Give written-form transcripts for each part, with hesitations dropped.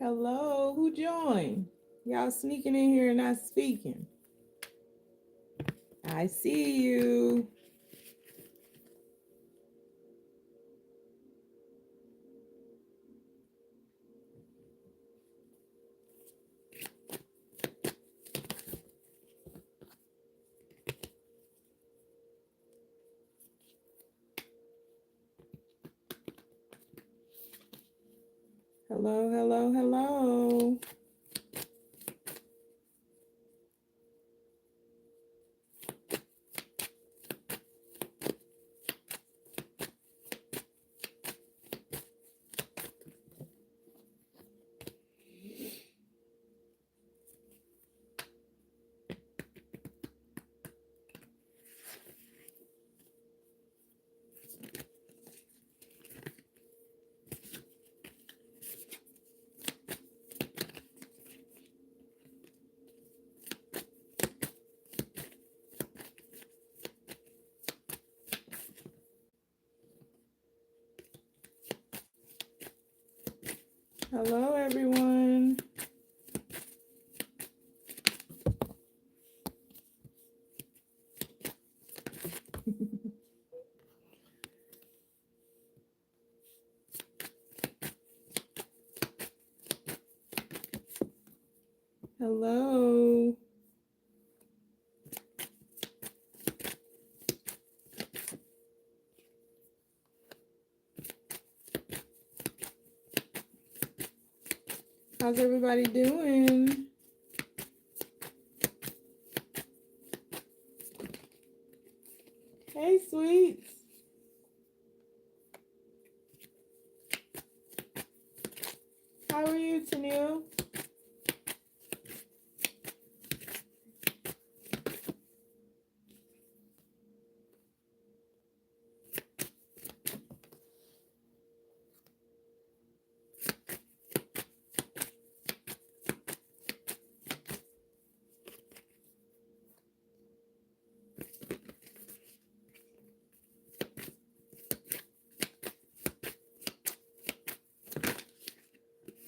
Hello, who joined? Y'all sneaking in here and not speaking. I see you. Hello, hello, hello. Hello, everyone. Hello. How's everybody doing? Hey, sweets. How are you, Tennille?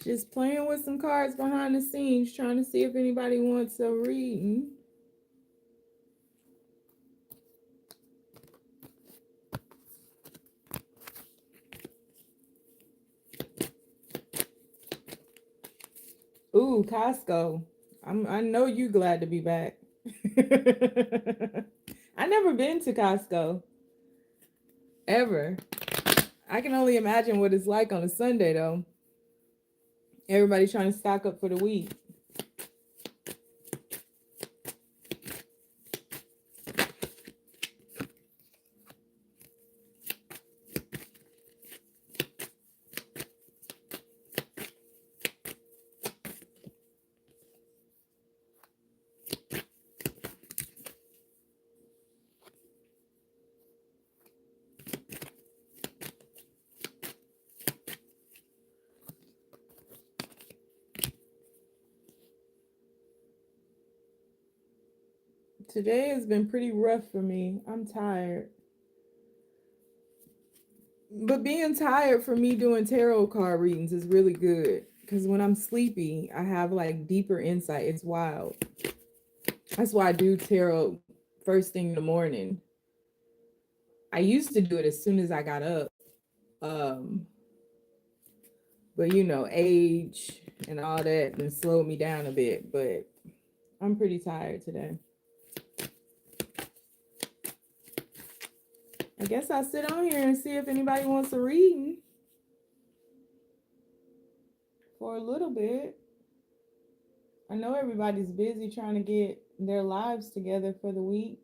Just playing with some cards behind the scenes, trying to see if anybody wants a reading. Ooh, Costco. I know you glad to be back. I never been to Costco ever. I can only imagine what it's like on a Sunday though. Everybody trying to stock up for the week. Today has been pretty rough for me. I'm tired. But being tired for me doing tarot card readings is really good. Because when I'm sleepy, I have like deeper insight. It's wild. That's why I do tarot first thing in the morning. I used to do it as soon as I got up. Um, but you know, age and all that and slowed me down a bit. But I'm pretty tired today. I guess I'll sit on here and see if anybody wants a reading for a little bit. I know everybody's busy trying to get their lives together for the week.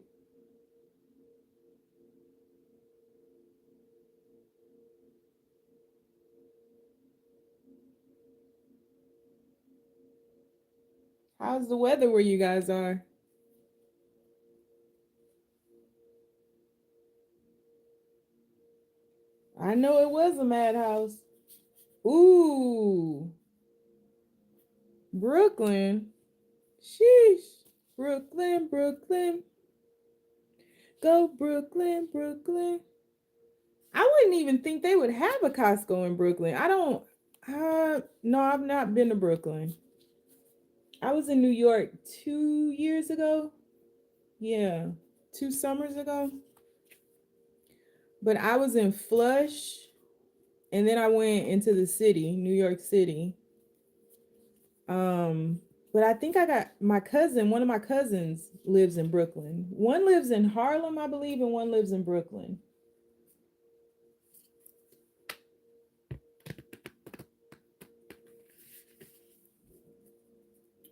How's the weather where you guys are? I know it was a madhouse. Ooh, Brooklyn. Sheesh. Brooklyn, Brooklyn. Go Brooklyn, Brooklyn. I wouldn't even think they would have a Costco in Brooklyn. No, I've not been to Brooklyn. I was in New York 2 years ago. Yeah, 2 summers ago. But I was in Flush, and then I went into the city, New York City. Um, but I think I got my cousin. One of my cousins lives in Brooklyn. One lives in Harlem, I believe, and one lives in Brooklyn.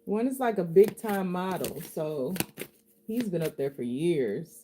One is like a big time model, so he's been up there for years.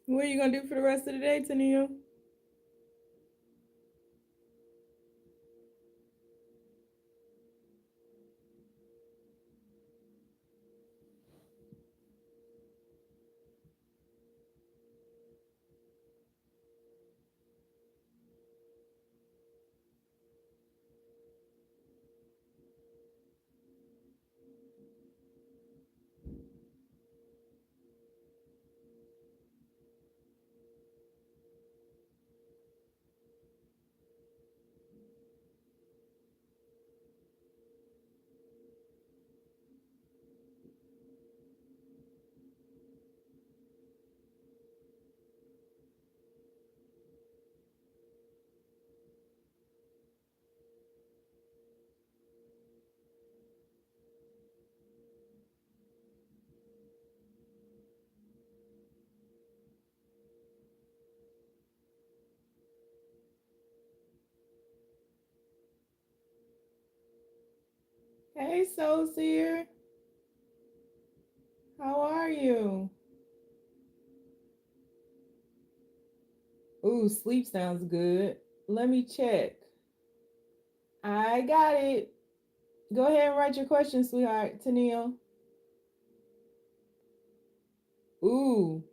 What are you gonna do for the rest of the day, Tania? Hey, Soulseer. How are you? Ooh, sleep sounds good. Let me check. I got it. Go ahead and write your question, sweetheart. Tennille. Ooh,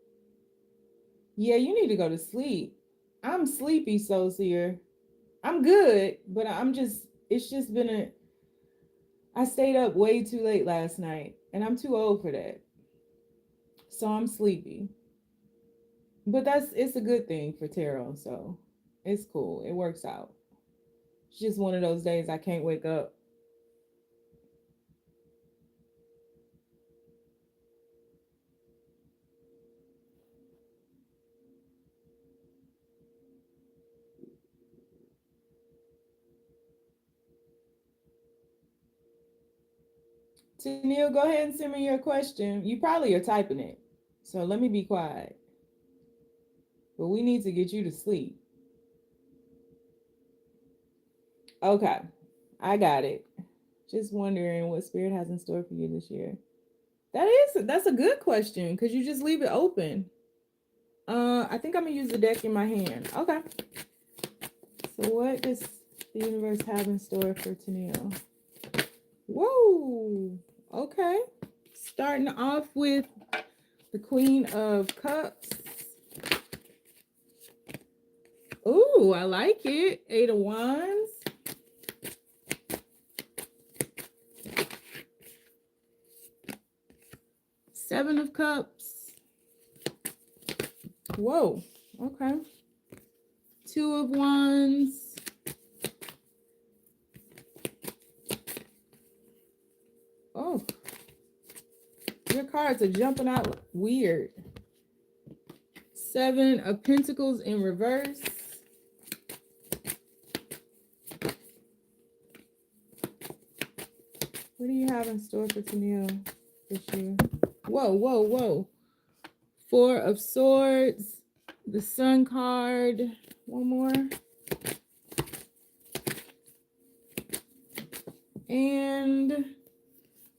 yeah, you need to go to sleep. I'm sleepy, Soulseer. I'm good, but it's just been I stayed up way too late last night, and I'm too old for that. So I'm sleepy. But it's a good thing for tarot, so it's cool. It works out. It's just one of those days I can't wake up. Tennille, go ahead and send me your question. You probably are typing it. So let me be quiet. But we need to get you to sleep. Okay. I got it. Just wondering what spirit has in store for you this year. That's a good question because you just leave it open. I think I'm gonna use the deck in my hand. Okay. So what does the universe have in store for Tennille? Whoa. Okay. Starting off with the Queen of Cups. Ooh, I like it. 8 of Wands. 7 of Cups. Whoa. Okay. Two of Wands. Oh, your cards are jumping out weird. Seven of Pentacles in reverse. What do you have in store for Tennille this year? Whoa, whoa, whoa. Four of Swords. The Sun card. One more. And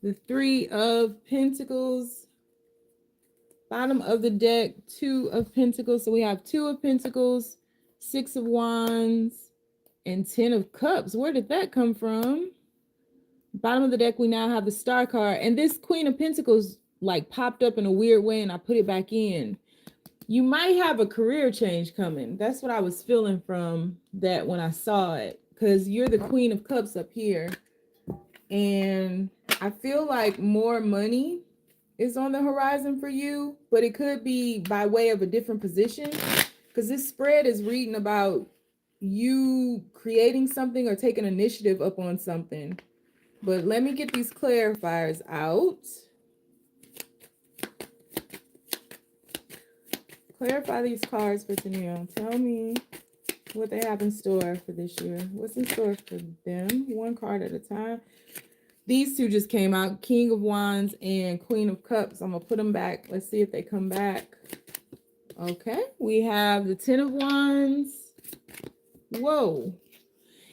the Three of Pentacles. Bottom of the deck, Two of Pentacles. So we have Two of Pentacles, Six of Wands, and Ten of Cups. Where did that come from? Bottom of the deck, we now have the Star card. And this Queen of Pentacles like popped up in a weird way and I put it back in. You might have a career change coming. That's what I was feeling from that when I saw it. Because you're the Queen of Cups up here. And I feel like more money is on the horizon for you, but it could be by way of a different position, because this spread is reading about you creating something or taking initiative up on something. But let me get these clarifiers out. Clarify these cards for Tennille. Tell me what they have in store for this year. What's in store for them? One card at a time. These two just came out, King of Wands and Queen of Cups. I'm going to put them back. Let's see if they come back. Okay, we have the Ten of Wands. Whoa.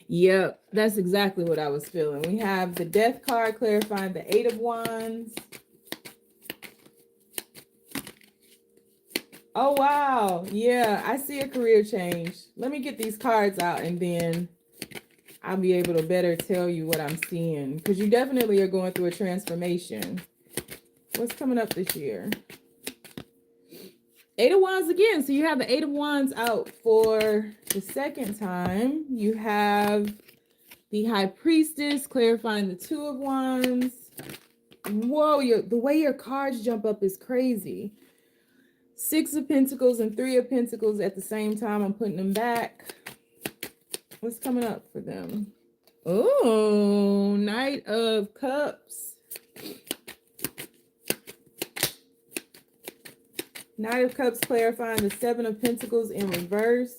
Yep, that's exactly what I was feeling. We have the Death card clarifying the Eight of Wands. Oh, wow. Yeah, I see a career change. Let me get these cards out and then I'll be able to better tell you what I'm seeing, because you definitely are going through a transformation. What's coming up this year? Eight of Wands again. So you have the Eight of Wands out for the second time. You have the High Priestess clarifying the Two of Wands. Whoa, the way your cards jump up is crazy. Six of Pentacles and Three of Pentacles at the same time. I'm putting them back. What's coming up for them? Oh, Knight of Cups. Knight of Cups clarifying the Seven of Pentacles in reverse.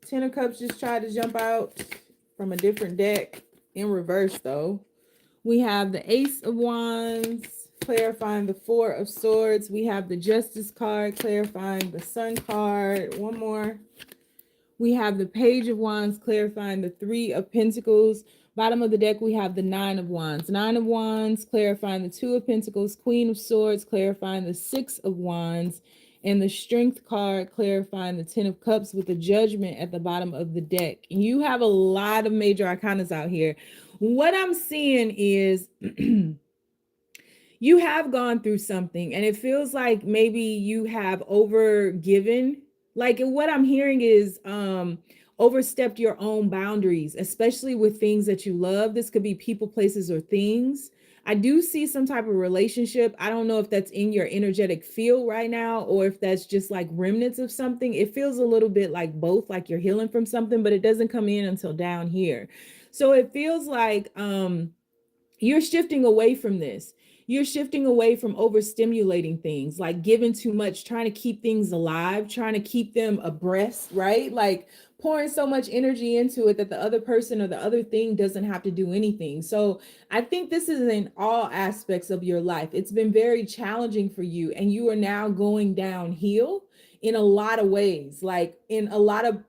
Ten of Cups just tried to jump out from a different deck in reverse though. We have the Ace of Wands clarifying the Four of Swords. We have the Justice card clarifying the Sun card. One more. We have the Page of Wands clarifying the Three of Pentacles. Bottom of the deck, we have the Nine of Wands. Nine of Wands clarifying the Two of Pentacles. Queen of Swords clarifying the Six of Wands. And the Strength card clarifying the Ten of Cups with the Judgment at the bottom of the deck. You have a lot of major arcanas out here. What I'm seeing is you have gone through something and it feels like maybe you have overgiven. Like what I'm hearing is overstepped your own boundaries, especially with things that you love. This could be people, places, or things. I do see some type of relationship. I don't know if that's in your energetic field right now or if that's just like remnants of something. It feels a little bit like both, like you're healing from something, but it doesn't come in until down here. So it feels like you're shifting away from this. You're shifting away from overstimulating things, like giving too much, trying to keep things alive, trying to keep them abreast, right? Like pouring so much energy into it that the other person or the other thing doesn't have to do anything. So I think this is in all aspects of your life. It's been very challenging for you, and you are now going downhill in a lot of ways, like in a lot of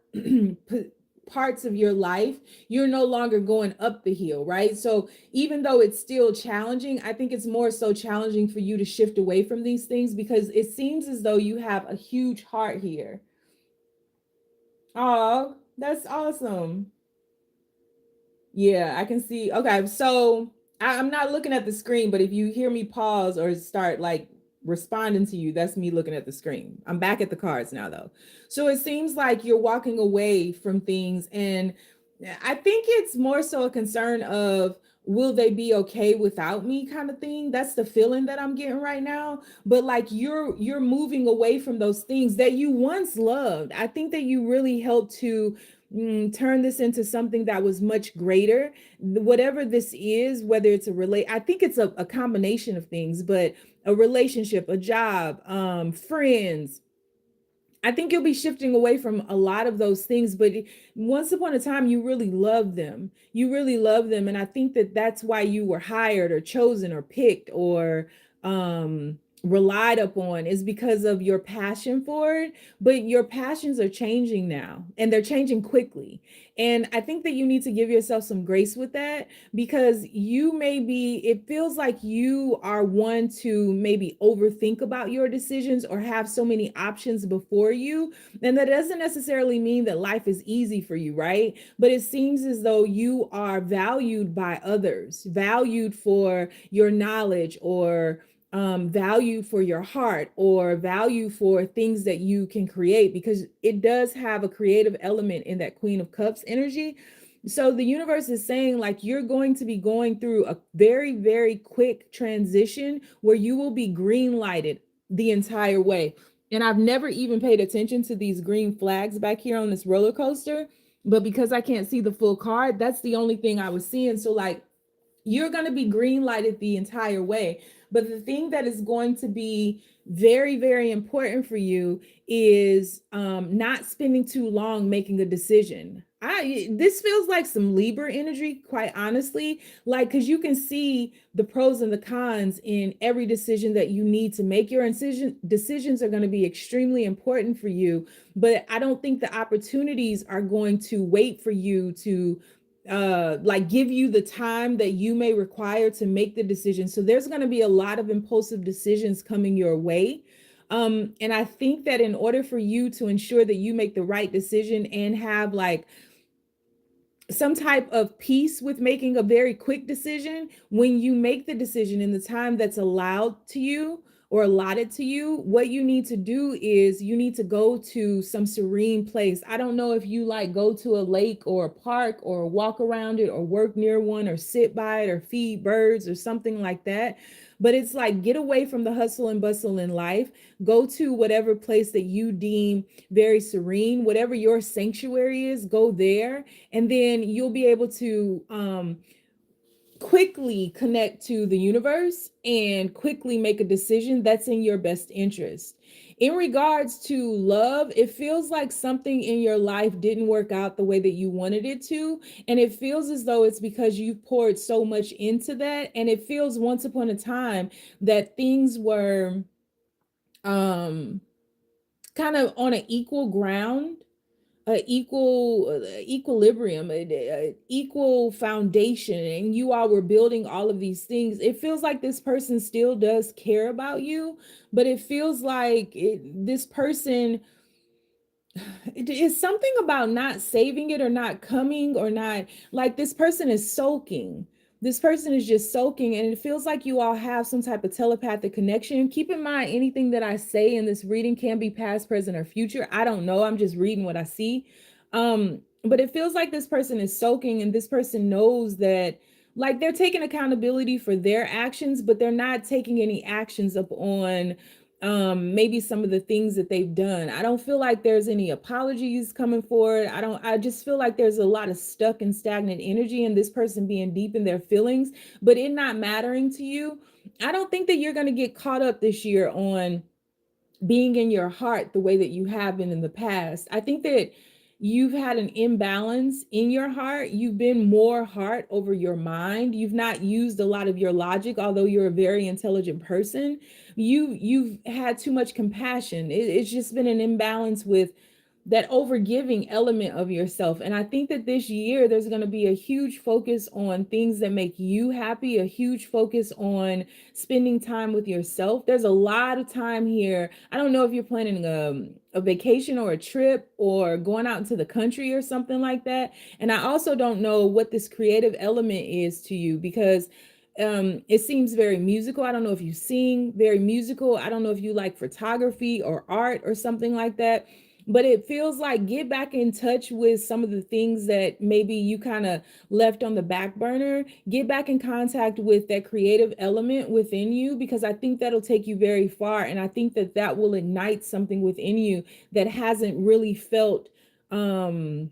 parts of your life. You're no longer going up the hill, right? So even though it's still challenging, I think it's more so challenging for you to shift away from these things, because it seems as though you have a huge heart here. Oh, that's awesome. Yeah, I can see. Okay, so I'm not looking at the screen, but if you hear me pause or start like responding to you, that's me looking at the screen. I'm back at the cards now though. So it seems like you're walking away from things, and I think it's more so a concern of will they be okay without me kind of thing. That's the feeling that I'm getting right now. But like you're moving away from those things that you once loved. I think that you really helped to turn this into something that was much greater. Whatever this is, whether it's I think it's a combination of things, but a relationship, a job, friends, I think you'll be shifting away from a lot of those things, but once upon a time, you really loved them. You really loved them. And I think that that's why you were hired or chosen or picked or relied upon is because of your passion for it. But your passions are changing now and they're changing quickly. And I think that you need to give yourself some grace with that because you may be, it feels like you are one to maybe overthink about your decisions or have so many options before you. And that doesn't necessarily mean that life is easy for you, right? But it seems as though you are valued by others, valued for your knowledge or value for your heart or value for things that you can create because it does have a creative element in that Queen of Cups energy. So the universe is saying like you're going to be going through a very, very quick transition where you will be green lighted the entire way. And I've never even paid attention to these green flags back here on this roller coaster. But because I can't see the full card, that's the only thing I was seeing. So, like, you're going to be green lighted the entire way. But the thing that is going to be very, very important for you is not spending too long making a decision. This feels like some Libra energy, quite honestly, like because you can see the pros and the cons in every decision that you need to make. Your decisions are going to be extremely important for you, but I don't think the opportunities are going to wait for you to like give you the time that you may require to make the decision. So there's going to be a lot of impulsive decisions coming your way. And I think that in order for you to ensure that you make the right decision and have like some type of peace with making a very quick decision, when you make the decision in the time that's allowed to you or allotted to you, what you need to do is you need to go to some serene place. I don't know if you like go to a lake or a park or walk around it or work near one or sit by it or feed birds or something like that. But it's like get away from the hustle and bustle in life. Go to whatever place that you deem very serene, whatever your sanctuary is, go there. And then you'll be able to quickly connect to the universe and quickly make a decision that's in your best interest. In regards to love, it feels like something in your life didn't work out the way that you wanted it to. And it feels as though it's because you poured so much into that. And it feels once upon a time that things were um, kind of on an equal ground, a equal equilibrium, a equal foundation, and you all were building all of these things. It feels like this person still does care about you, but it feels like this person, it is something about not saving it or not coming or not, like this person is soaking. This person is just soaking, and it feels like you all have some type of telepathic connection. Keep in mind, anything that I say in this reading can be past, present, or future. I don't know. I'm just reading what I see. But it feels like this person is soaking, and this person knows that, like, they're taking accountability for their actions, but they're not taking any actions up on maybe some of the things that they've done. I don't feel like there's any apologies coming forward. I just feel like there's a lot of stuck and stagnant energy in this person being deep in their feelings, but it not mattering to you. I don't think that you're going to get caught up this year on being in your heart the way that you have been in the past. I think that you've had an imbalance in your heart. You've been more heart over your mind. You've not used a lot of your logic, although you're a very intelligent person. You've had too much compassion. It's just been an imbalance with that overgiving element of yourself. And I think that this year there's going to be a huge focus on things that make you happy, a huge focus on spending time with yourself. There's a lot of time here. I don't know if you're planning a vacation or a trip or going out into the country or something like that. And I also don't know what this creative element is to you because it seems very musical. I don't know if you sing, very musical. I don't know if you like photography or art or something like that. but it feels like get back in touch with some of the things that maybe you kind of left on the back burner. Get back in contact with that creative element within you, because I think that'll take you very far. And I think that that will ignite something within you that hasn't really felt um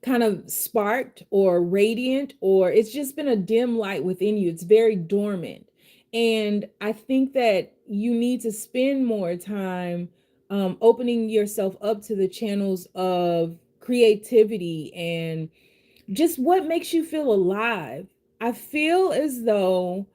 kind of sparked or radiant, or it's just been a dim light within you. It's very dormant. And I think that you need to spend more time opening yourself up to the channels of creativity and just what makes you feel alive. I feel as though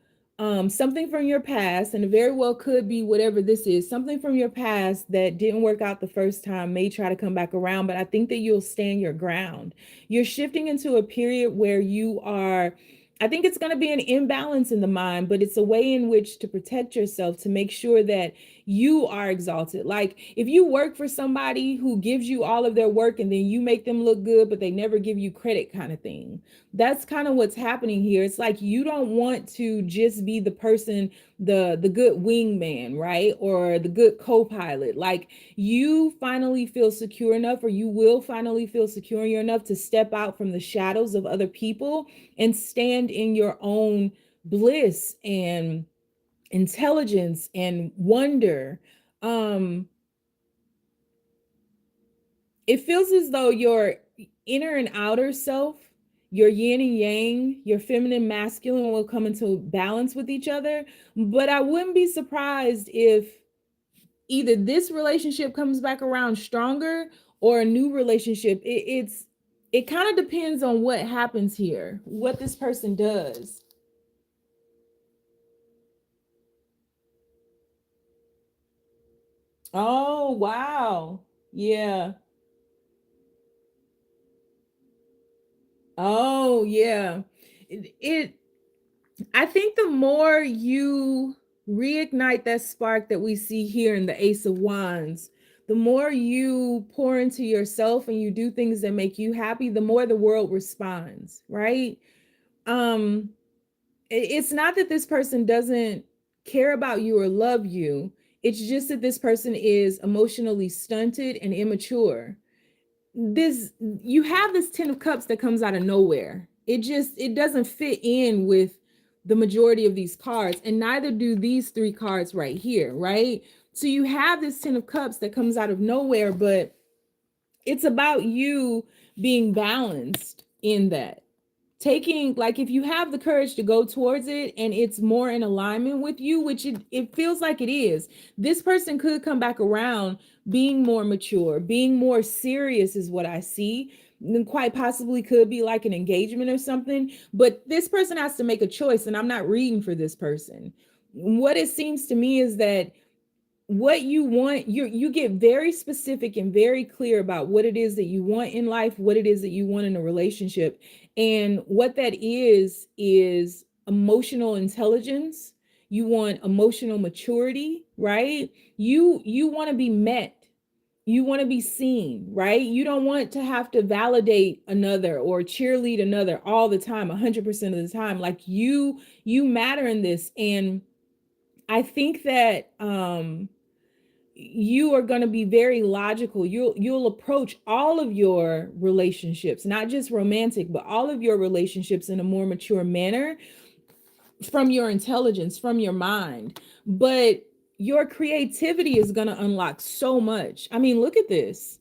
something from your past, and it very well could be whatever this is, something from your past that didn't work out the first time may try to come back around, but I think that you'll stand your ground. You're shifting into a period where you are, I think it's going to be an imbalance in the mind, but it's a way in which to protect yourself, to make sure that you are exalted. Like if you work for somebody who gives you all of their work and then you make them look good, but they never give you credit, kind of thing. That's kind of what's happening here. It's like you don't want to just be the person, the good wingman, right? Or the good co-pilot. Like you finally feel secure enough, or you will finally feel secure enough to step out from the shadows of other people and stand in your own bliss and intelligence and wonder. um it feels as though your inner and outer self, your yin and yang, your feminine masculine will come into balance with each other. But I wouldn't be surprised if either this relationship comes back around stronger or a new relationship. It kind of depends on what happens here, what this person does. Oh, wow. Yeah. Oh, yeah. It I think the more you reignite that spark that we see here in the Ace of Wands, the more you pour into yourself and you do things that make you happy, the more the world responds, right? Um, it's not that this person doesn't care about you or love you. It's just that this person is emotionally stunted and immature. This, you have this 10 of cups that comes out of nowhere. It doesn't fit in with the majority of these cards, and neither do these 3 cards right here, right? So you have this 10 of cups that comes out of nowhere, but it's about you being balanced in that, taking, like, if you have the courage to go towards it and it's more in alignment with you, which it feels like it is, this person could come back around being more mature, being more serious is what I see. And quite possibly could be like an engagement or something, but this person has to make a choice, and I'm not reading for this person. What it seems to me is that what you want, you get very specific and very clear about what it is that you want in life, what it is that you want in a relationship. And what that is emotional intelligence. You want emotional maturity, right? You want to be met. You want to be seen, right? You don't want to have to validate another or cheerlead another all the time, 100% of the time. Like you matter in this. And I think that you are going to be very logical. You'll approach all of your relationships, not just romantic, but all of your relationships in a more mature manner, from your intelligence, from your mind. But your creativity is going to unlock so much. I mean, look at this.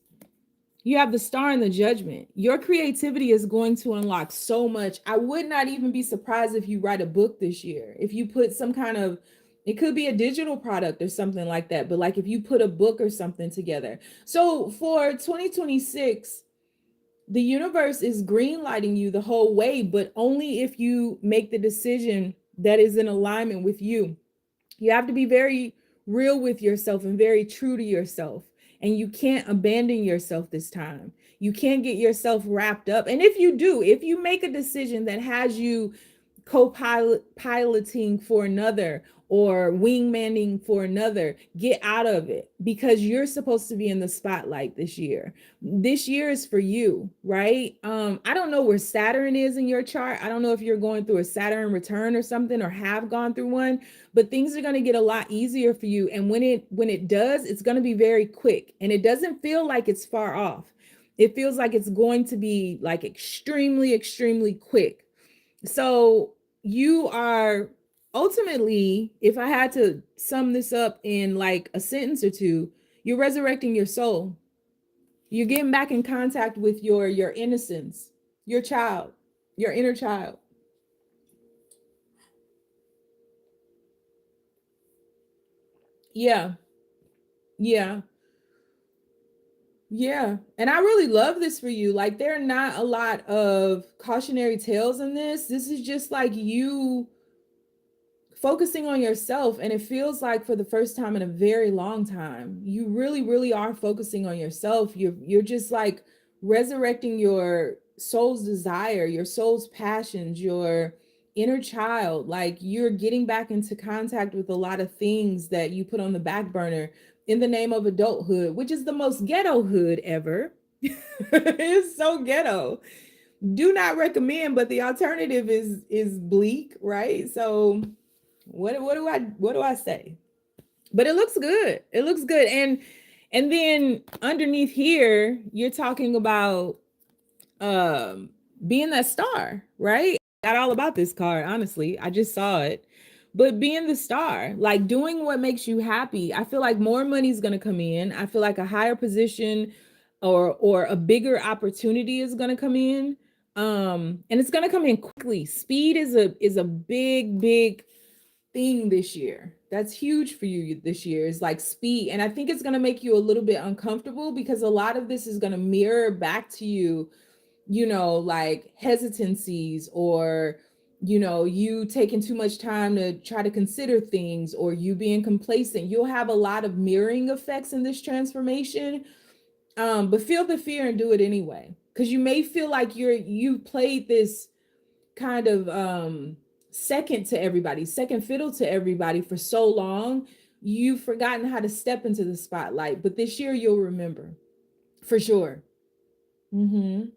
You have the Star and the Judgment. Your creativity is going to unlock so much. I would not even be surprised if you write a book this year. If you put some kind of, it could be a digital product or something like that, but like if you put a book or something together. So for 2026, the universe is green lighting you the whole way, but only if you make the decision that is in alignment with you. You have to be very real with yourself and very true to yourself. And you can't abandon yourself this time. You can't get yourself wrapped up. And if you do, if you make a decision that has you co-piloting for another, or wingmanning for another. Get out of it, because you're supposed to be in the spotlight this year. This year is for you, right? I don't know where Saturn is in your chart. I don't know if you're going through a Saturn return or something, or have gone through one, but things are going to get a lot easier for you. And when it does, it's going to be very quick, and it doesn't feel like it's far off. It feels like it's going to be like extremely, extremely quick. So you are ultimately, if I had to sum this up in like a sentence or two, you're resurrecting your soul. You're getting back in contact with your innocence, your child, your inner child. Yeah. Yeah. Yeah. And I really love this for you. Like, there are not a lot of cautionary tales in this. This is just like you focusing on yourself. And it feels like for the first time in a very long time, you really, really are focusing on yourself. You're just like resurrecting your soul's desire, your soul's passions, your inner child. Like, you're getting back into contact with a lot of things that you put on the back burner in the name of adulthood, which is the most ghetto hood ever. It's so ghetto. Do not recommend, but the alternative is bleak, right? So what do I say? But it looks good. It looks good. And then underneath here, you're talking about um being that star, right? Not all about this card, honestly. I just saw it. But being the star, like doing what makes you happy. I feel like more money's going to come in. I feel like a higher position or a bigger opportunity is going to come in. And it's going to come in quickly. Speed is a big thing this year. That's huge for you this year, is like speed. And I think it's going to make you a little bit uncomfortable, because a lot of this is going to mirror back to you, like hesitancies, or you taking too much time to try to consider things, or you being complacent. You'll have a lot of mirroring effects in this transformation. But feel the fear and do it anyway, because you may feel like you played this kind of second to everybody, second fiddle to everybody for so long. You've forgotten how to step into the spotlight, but this year you'll remember for sure. Mm-hmm.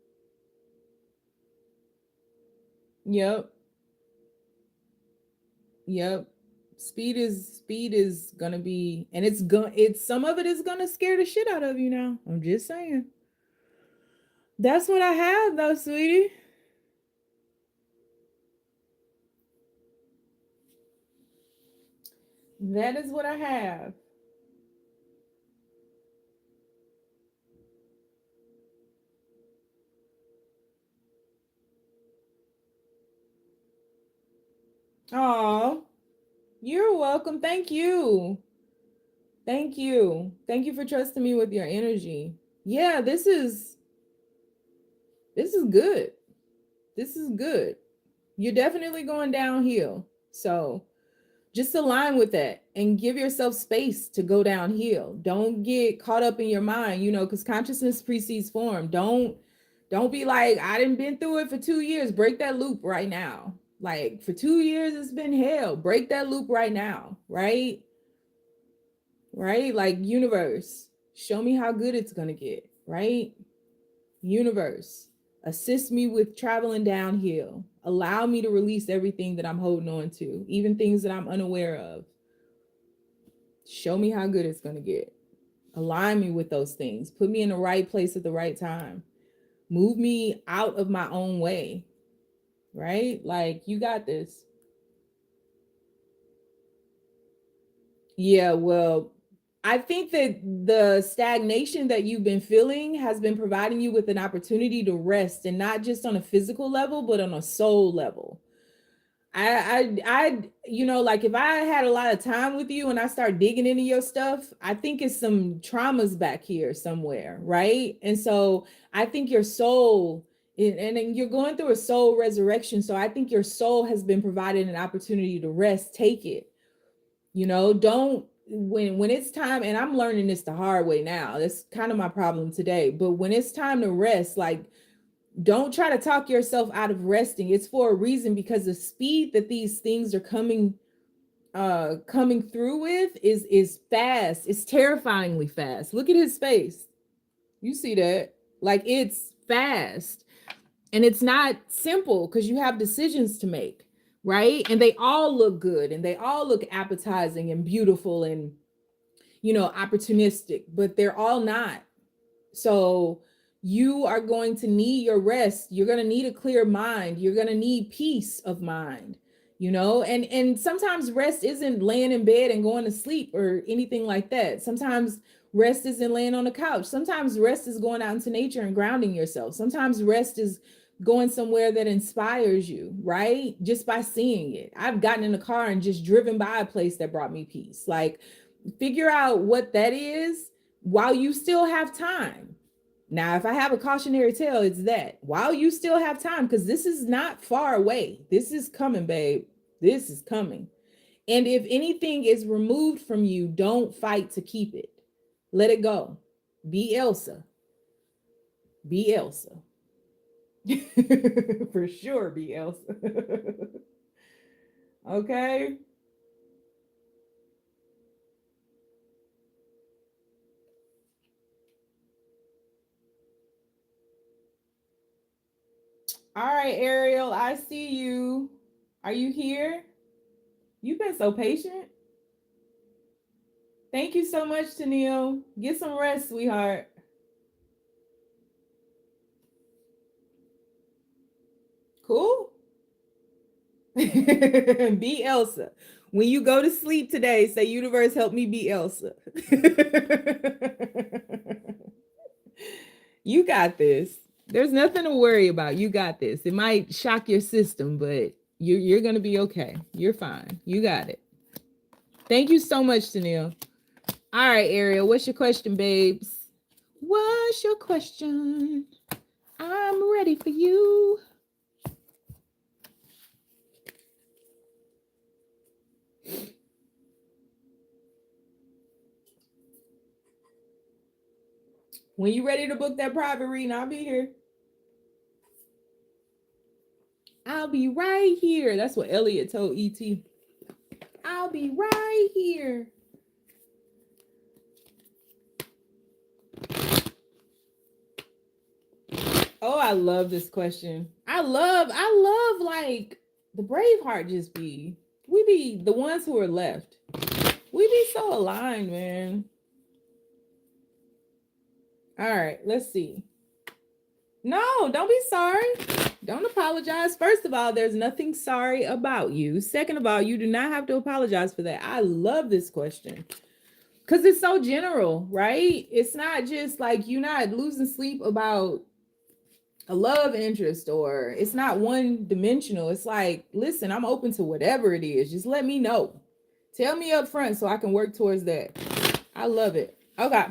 Yep. Yep. Speed is gonna be, and it's some of it is gonna scare the shit out of you now. I'm just saying. That's what I have though, sweetie. That is what I have. Oh, you're welcome. Thank you. Thank you. Thank you for trusting me with your energy. Yeah, this is good. This is good. You're definitely going downhill. So just align with that and give yourself space to go downhill. Don't get caught up in your mind, because consciousness precedes form. Don't be like, I didn't been through it for 2 years. Break that loop right now. Like, for 2 years, it's been hell. Break that loop right now, right? Right? Like, universe, show me how good it's gonna get, right? Universe, assist me with traveling downhill. Allow me to release everything that I'm holding on to, even things that I'm unaware of. Show me how good it's going to get. Align me with those things. Put me in the right place at the right time. Move me out of my own way, right? Like, you got this. Yeah, well, I think that the stagnation that you've been feeling has been providing you with an opportunity to rest, and not just on a physical level, but on a soul level. Like, if I had a lot of time with you and I start digging into your stuff, I think it's some traumas back here somewhere, right? And so I think your soul, and you're going through a soul resurrection. So I think your soul has been provided an opportunity to rest. Take it. Don't, when it's time, and I'm learning this the hard way now. That's kind of my problem today. But when it's time to rest, like, don't try to talk yourself out of resting. It's for a reason, because the speed that these things are coming coming through with is fast. It's terrifyingly fast. Look at his face. You see that? Like, it's fast. And it's not simple because you have decisions to make, right? And they all look good and they all look appetizing and beautiful and, opportunistic, but they're all not. So you are going to need your rest. You're going to need a clear mind. You're going to need peace of mind, and sometimes rest isn't laying in bed and going to sleep or anything like that. Sometimes rest isn't laying on the couch. Sometimes rest is going out into nature and grounding yourself. Sometimes rest is going somewhere that inspires you, right? Just by seeing it. I've gotten in the car and just driven by a place that brought me peace. Like, figure out what that is while you still have time. Now, if I have a cautionary tale, it's that while you still have time, because this is not far away. This is coming, babe. This is coming. And if anything is removed from you, don't fight to keep it. Let it go. Be Elsa. Be Elsa. For sure, be Elsa. Okay. All right, Ariel, I see you. Are you here? You've been so patient. Thank you so much, Tennille. Get some rest, sweetheart. Cool. Be Elsa. When you go to sleep today, say, universe, help me be Elsa. You got this. There's nothing to worry about. You got this. It might shock your system, but you're going to be okay. You're fine. You got it. Thank you so much, Tennille. All right, Ariel, what's your question, babes? What's your question? I'm ready for you. When you're ready to book that private reading, I'll be here. I'll be right here. That's what Elliot told E.T. I'll be right here. Oh, I love this question. I love like the Braveheart just be. We be the ones who are left. We be so aligned, man. All right, let's see. No, don't be sorry. Don't apologize. First of all, there's nothing sorry about you. Second of all, you do not have to apologize for that. I love this question because it's so general, right? It's not just like you're not losing sleep about a love interest, or it's not one dimensional. It's like, listen, I'm open to whatever it is. Just let me know. Tell me up front so I can work towards that. I love it. Okay.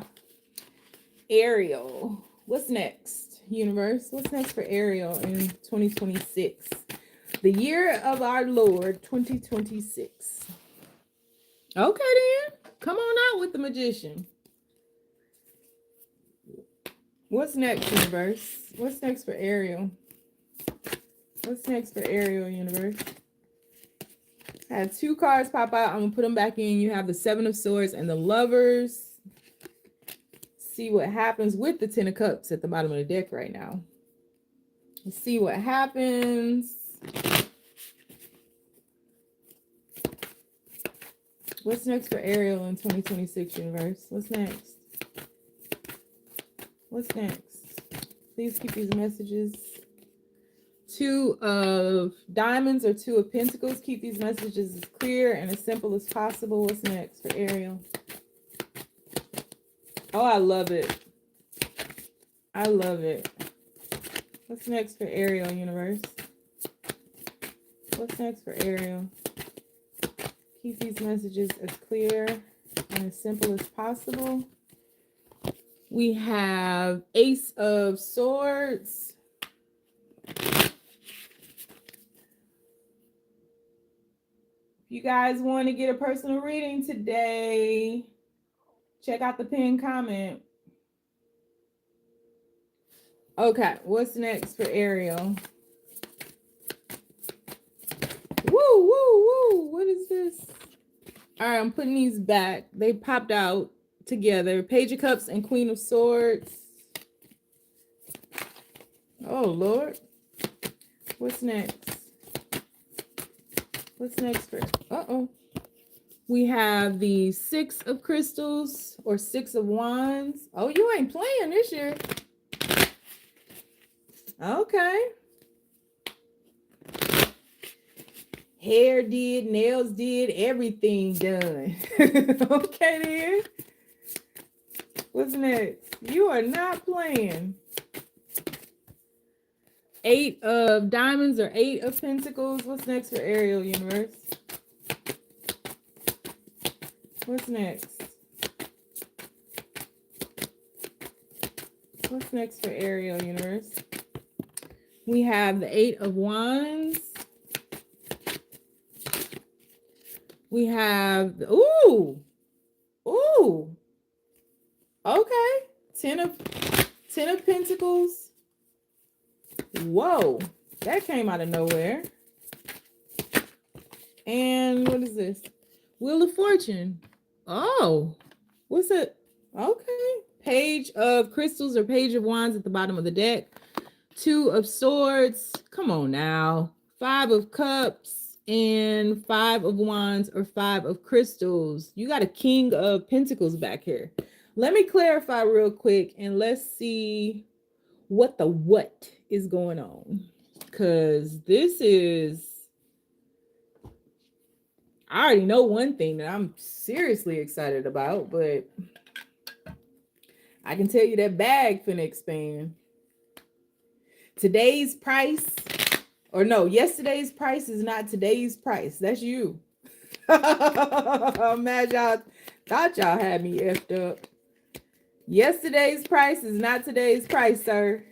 Ariel, what's next? Universe, what's next for Ariel in 2026? The year of our Lord, 2026. Okay, then. Come on out with the magician. What's next, universe? What's next for Ariel? What's next for Ariel, universe? I had 2 cards pop out. I'm going to put them back in. You have the 7 of Swords and the Lovers. See what happens with the 10 of Cups at the bottom of the deck right now. Let's see what happens. What's next for Ariel in 2026, universe? What's next? What's next? Please keep these messages. 2 of Diamonds or 2 of Pentacles. Keep these messages as clear and as simple as possible. What's next for Ariel? Oh, I love it. I love it. What's next for Ariel, universe? What's next for Ariel? Keep these messages as clear and as simple as possible. We have Ace of Swords. If you guys want to get a personal reading today, check out the pinned comment. Okay, what's next for Ariel? Woo, woo, woo. What is this? All right, I'm putting these back. They popped out together. Page of Cups and Queen of Swords. Oh, Lord. What's next? What's next for? Uh-oh. We have the Six of Crystals or Six of Wands. Oh, you ain't playing this year. Okay. Hair did, nails did, everything done. Okay, then. What's next? You are not playing. Eight of Diamonds or Eight of Pentacles. What's next for Ariel, universe? What's next? What's next for Ariel, universe? We have the Eight of Wands. We have, ooh, okay. Ten of Pentacles. Whoa, that came out of nowhere. And what is this? Wheel of Fortune. Oh, what's it? Okay. Page of Crystals or Page of Wands at the bottom of the deck. Two of Swords. Come on now. Five of Cups and Five of Wands or Five of Crystals. You got a King of Pentacles back here. Let me clarify real quick and let's see what is going on. Because this is, I already know one thing that I'm seriously excited about, but I can tell you that bag finna expand. Today's price, or no, yesterday's price is not today's price. That's you. Mad y'all thought y'all had me effed up. Yesterday's price is not today's price, sir.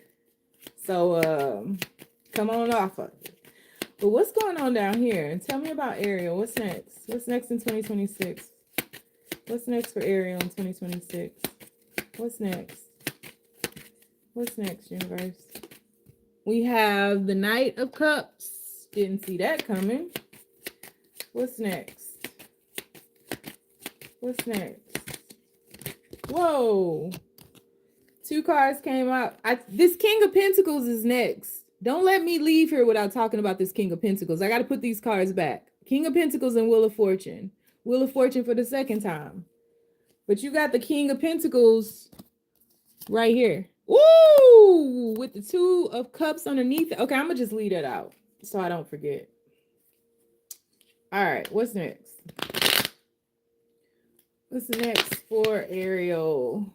So come on off of it. But what's going on down here? Tell me about Ariel. What's next? What's next in 2026? What's next for Ariel in 2026? What's next? What's next, universe? We have the Knight of Cups. Didn't see that coming. What's next? What's next? Whoa. Two cards came out. This King of Pentacles is next. Don't let me leave here without talking about this King of Pentacles. I got to put these cards back. King of Pentacles and Wheel of Fortune. Wheel of Fortune for the second time. But you got the King of Pentacles right here. Ooh, with the Two of Cups underneath it. Okay, I'm going to just leave that out so I don't forget. All right, what's next? What's next for Ariel?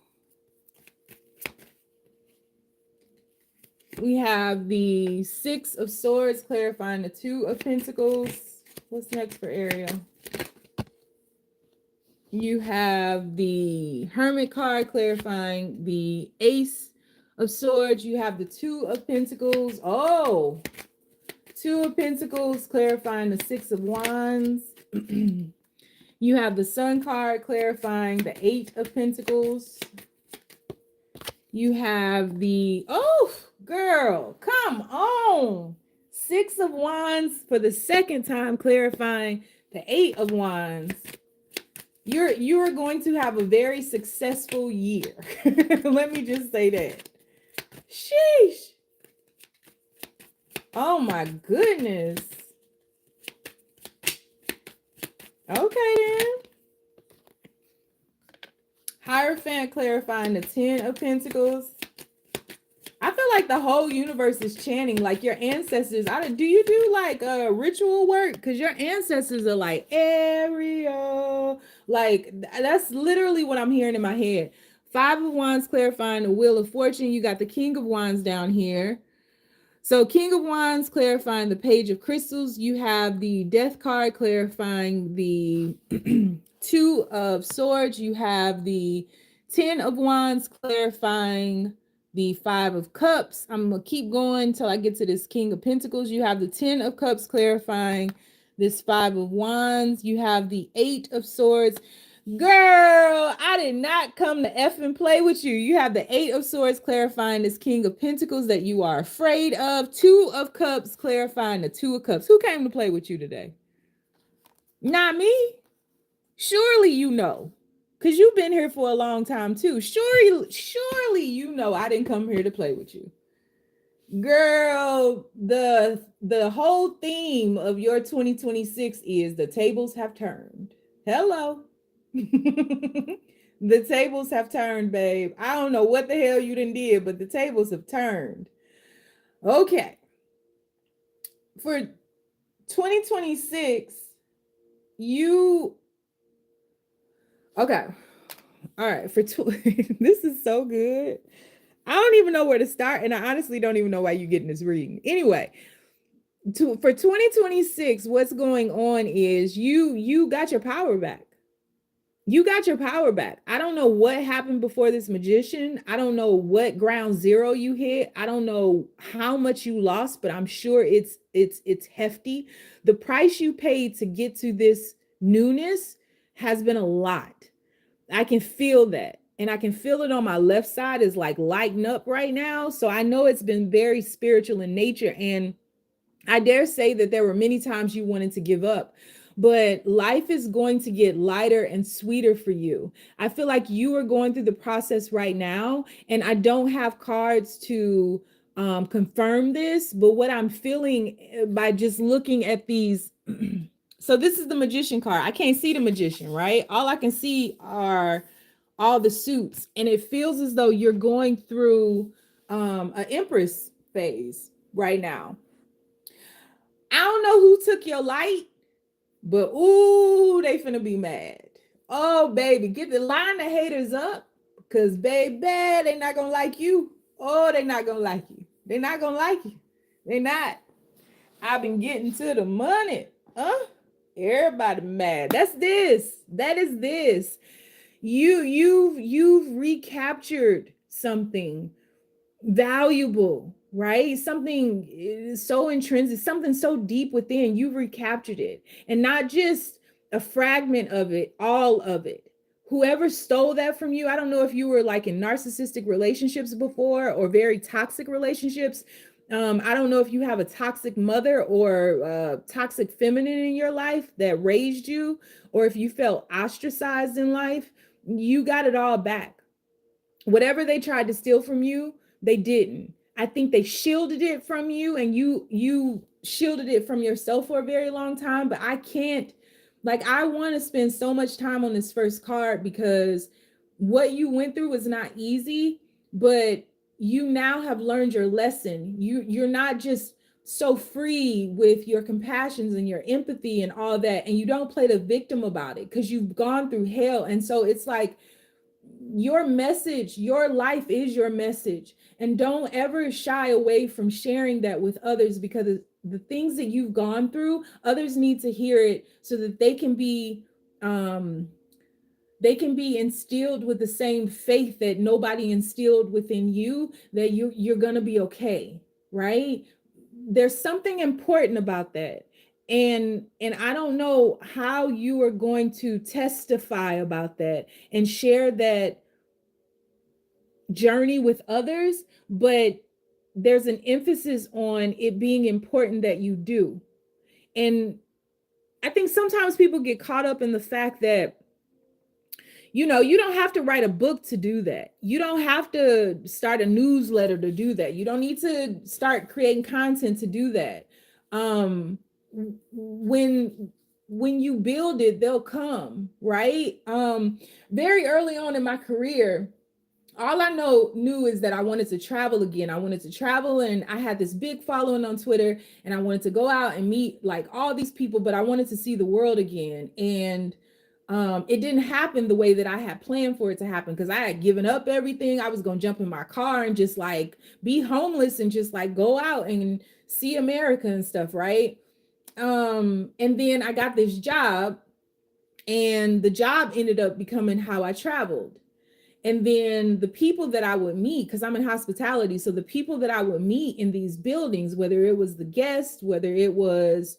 We have the Six of Swords clarifying the Two of Pentacles. What's next for Ariel? You have the Hermit card clarifying the Ace of Swords. You have the Two of Pentacles. Oh, Two of Pentacles clarifying the Six of Wands. You have the Sun card clarifying the Eight of Pentacles. You have the, oh, girl, come on. Six of Wands for the second time clarifying the Eight of Wands. You're going to have a very successful year. Let me just say that. Sheesh. Oh my goodness. Okay then. Hierophant clarifying the Ten of Pentacles. I feel like the whole universe is chanting, like your ancestors. Do you do like ritual work? Because your ancestors are like Ariel. Like that's literally what I'm hearing in my head. Five of Wands clarifying the Wheel of Fortune. You got the King of Wands down here. So King of Wands clarifying the Page of Crystals. You have the Death card clarifying the Two of Swords. You have the Ten of Wands clarifying the Five of Cups. I'm going to keep going until I get to this King of Pentacles. You have the Ten of Cups clarifying this Five of Wands. You have the Eight of Swords. Girl, I did not come to F and play with you. You have the Eight of Swords clarifying this King of Pentacles that you are afraid of. Two of Cups clarifying the Two of Cups. Who came to play with you today? Not me. Surely you know, because you've been here for a long time too. Surely you know I didn't come here to play with you. Girl, the whole theme of your 2026 is the tables have turned. Hello. The tables have turned, babe. I don't know what the hell you done did, but the tables have turned. Okay. For 2026, you okay. All right, this is so good. I don't even know where to start, and I honestly don't even know why you're getting this reading. Anyway, for 2026, what's going on is you got your power back. You got your power back. I don't know what happened before this magician. I don't know what ground zero you hit. I don't know how much you lost, but I'm sure it's hefty. The price you paid to get to this newness has been a lot. I can feel that. And I can feel it on my left side is like lighting up right now. So I know it's been very spiritual in nature. And I dare say that there were many times you wanted to give up, but life is going to get lighter and sweeter for you. I feel like you are going through the process right now, and I don't have cards to confirm this, but what I'm feeling by just looking at these. So this is the magician card. I can't see the magician, right? All I can see are all the suits, and it feels as though you're going through an empress phase right now. I don't know who took your light, but ooh, they finna be mad. Oh, baby, get the line the haters up, because baby, they not gonna like you. Oh, they not gonna like you. They not gonna like you. They not. I've been getting to the money. Everybody mad. That's this. That is this. You've recaptured something valuable, right? Something so intrinsic, something so deep within. You've recaptured it, and not just a fragment of it, all of it. Whoever stole that from you, I don't know if you were like in narcissistic relationships before or very toxic relationships. I don't know if you have a toxic mother or toxic feminine in your life that raised you, or if you felt ostracized in life. You got it all back. Whatever they tried to steal from you, they didn't. I think they shielded it from you, and you shielded it from yourself for a very long time. But I can't, like, I want to spend so much time on this first card because what you went through was not easy, but you now have learned your lesson. You're not just so free with your compassions and your empathy and all that, and you don't play the victim about it because you've gone through hell. And so it's like, your message, your life is your message, and don't ever shy away from sharing that with others, because the things that you've gone through, others need to hear it so that they can be instilled with the same faith that nobody instilled within you, that you're gonna be okay, right? There's something important about that. And I don't know how you are going to testify about that and share that journey with others, but there's an emphasis on it being important that you do. And I think sometimes people get caught up in the fact that, you don't have to write a book to do that. You don't have to start a newsletter to do that. You don't need to start creating content to do that. When you build it, they'll come, right? Very early on in my career, all I knew is that I wanted to travel again. I wanted to travel, and I had this big following on Twitter, and I wanted to go out and meet like all these people, but I wanted to see the world again. And it didn't happen the way that I had planned for it to happen, because I had given up everything. I was going to jump in my car and just like be homeless and just like go out and see America and stuff, right? And then I got this job, and the job ended up becoming how I traveled. And then the people that I would meet, because I'm in hospitality, so the people that I would meet in these buildings, whether it was the guests, whether it was,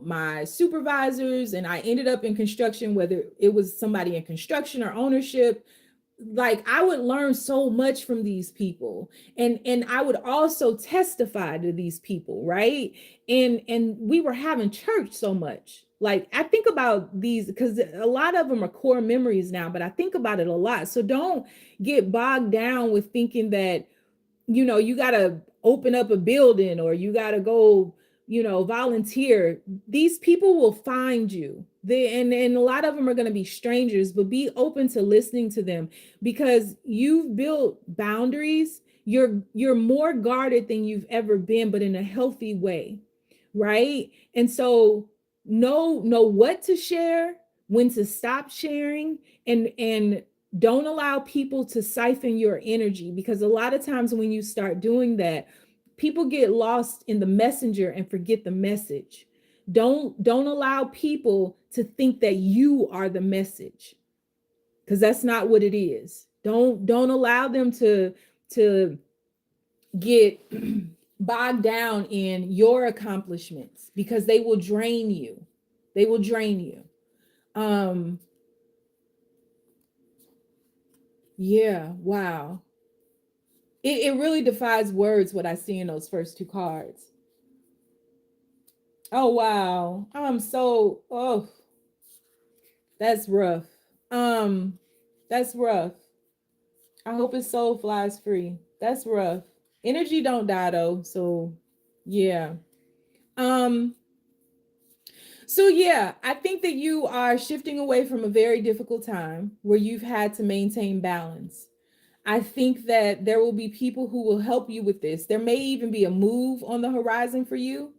my supervisors, and I ended up in construction, whether it was somebody in construction or ownership, like I would learn so much from these people, and I would also testify to these people, right? And we were having church so much. Like I think about these because a lot of them are core memories now, but I think about it a lot. So don't get bogged down with thinking that, you got to open up a building or you got to go, volunteer. These people will find you. And a lot of them are going to be strangers, but be open to listening to them because you've built boundaries. You're more guarded than you've ever been, but in a healthy way, right? And so know what to share, when to stop sharing, and don't allow people to siphon your energy, because a lot of times when you start doing that, people get lost in the messenger and forget the message. Don't allow people to think that you are the message, because that's not what it is. Don't allow them to get bogged down in your accomplishments, because they will drain you. They will drain you. um yeah, wow. It really defies words what I see in those first two cards. Oh wow. I'm so, oh, that's rough. Um, that's rough. I hope his soul flies free. That's rough. Energy don't die though. So yeah. Um, so yeah, I think that you are shifting away from a very difficult time where you've had to maintain balance. I think that there will be people who will help you with this. There may even be a move on the horizon for you.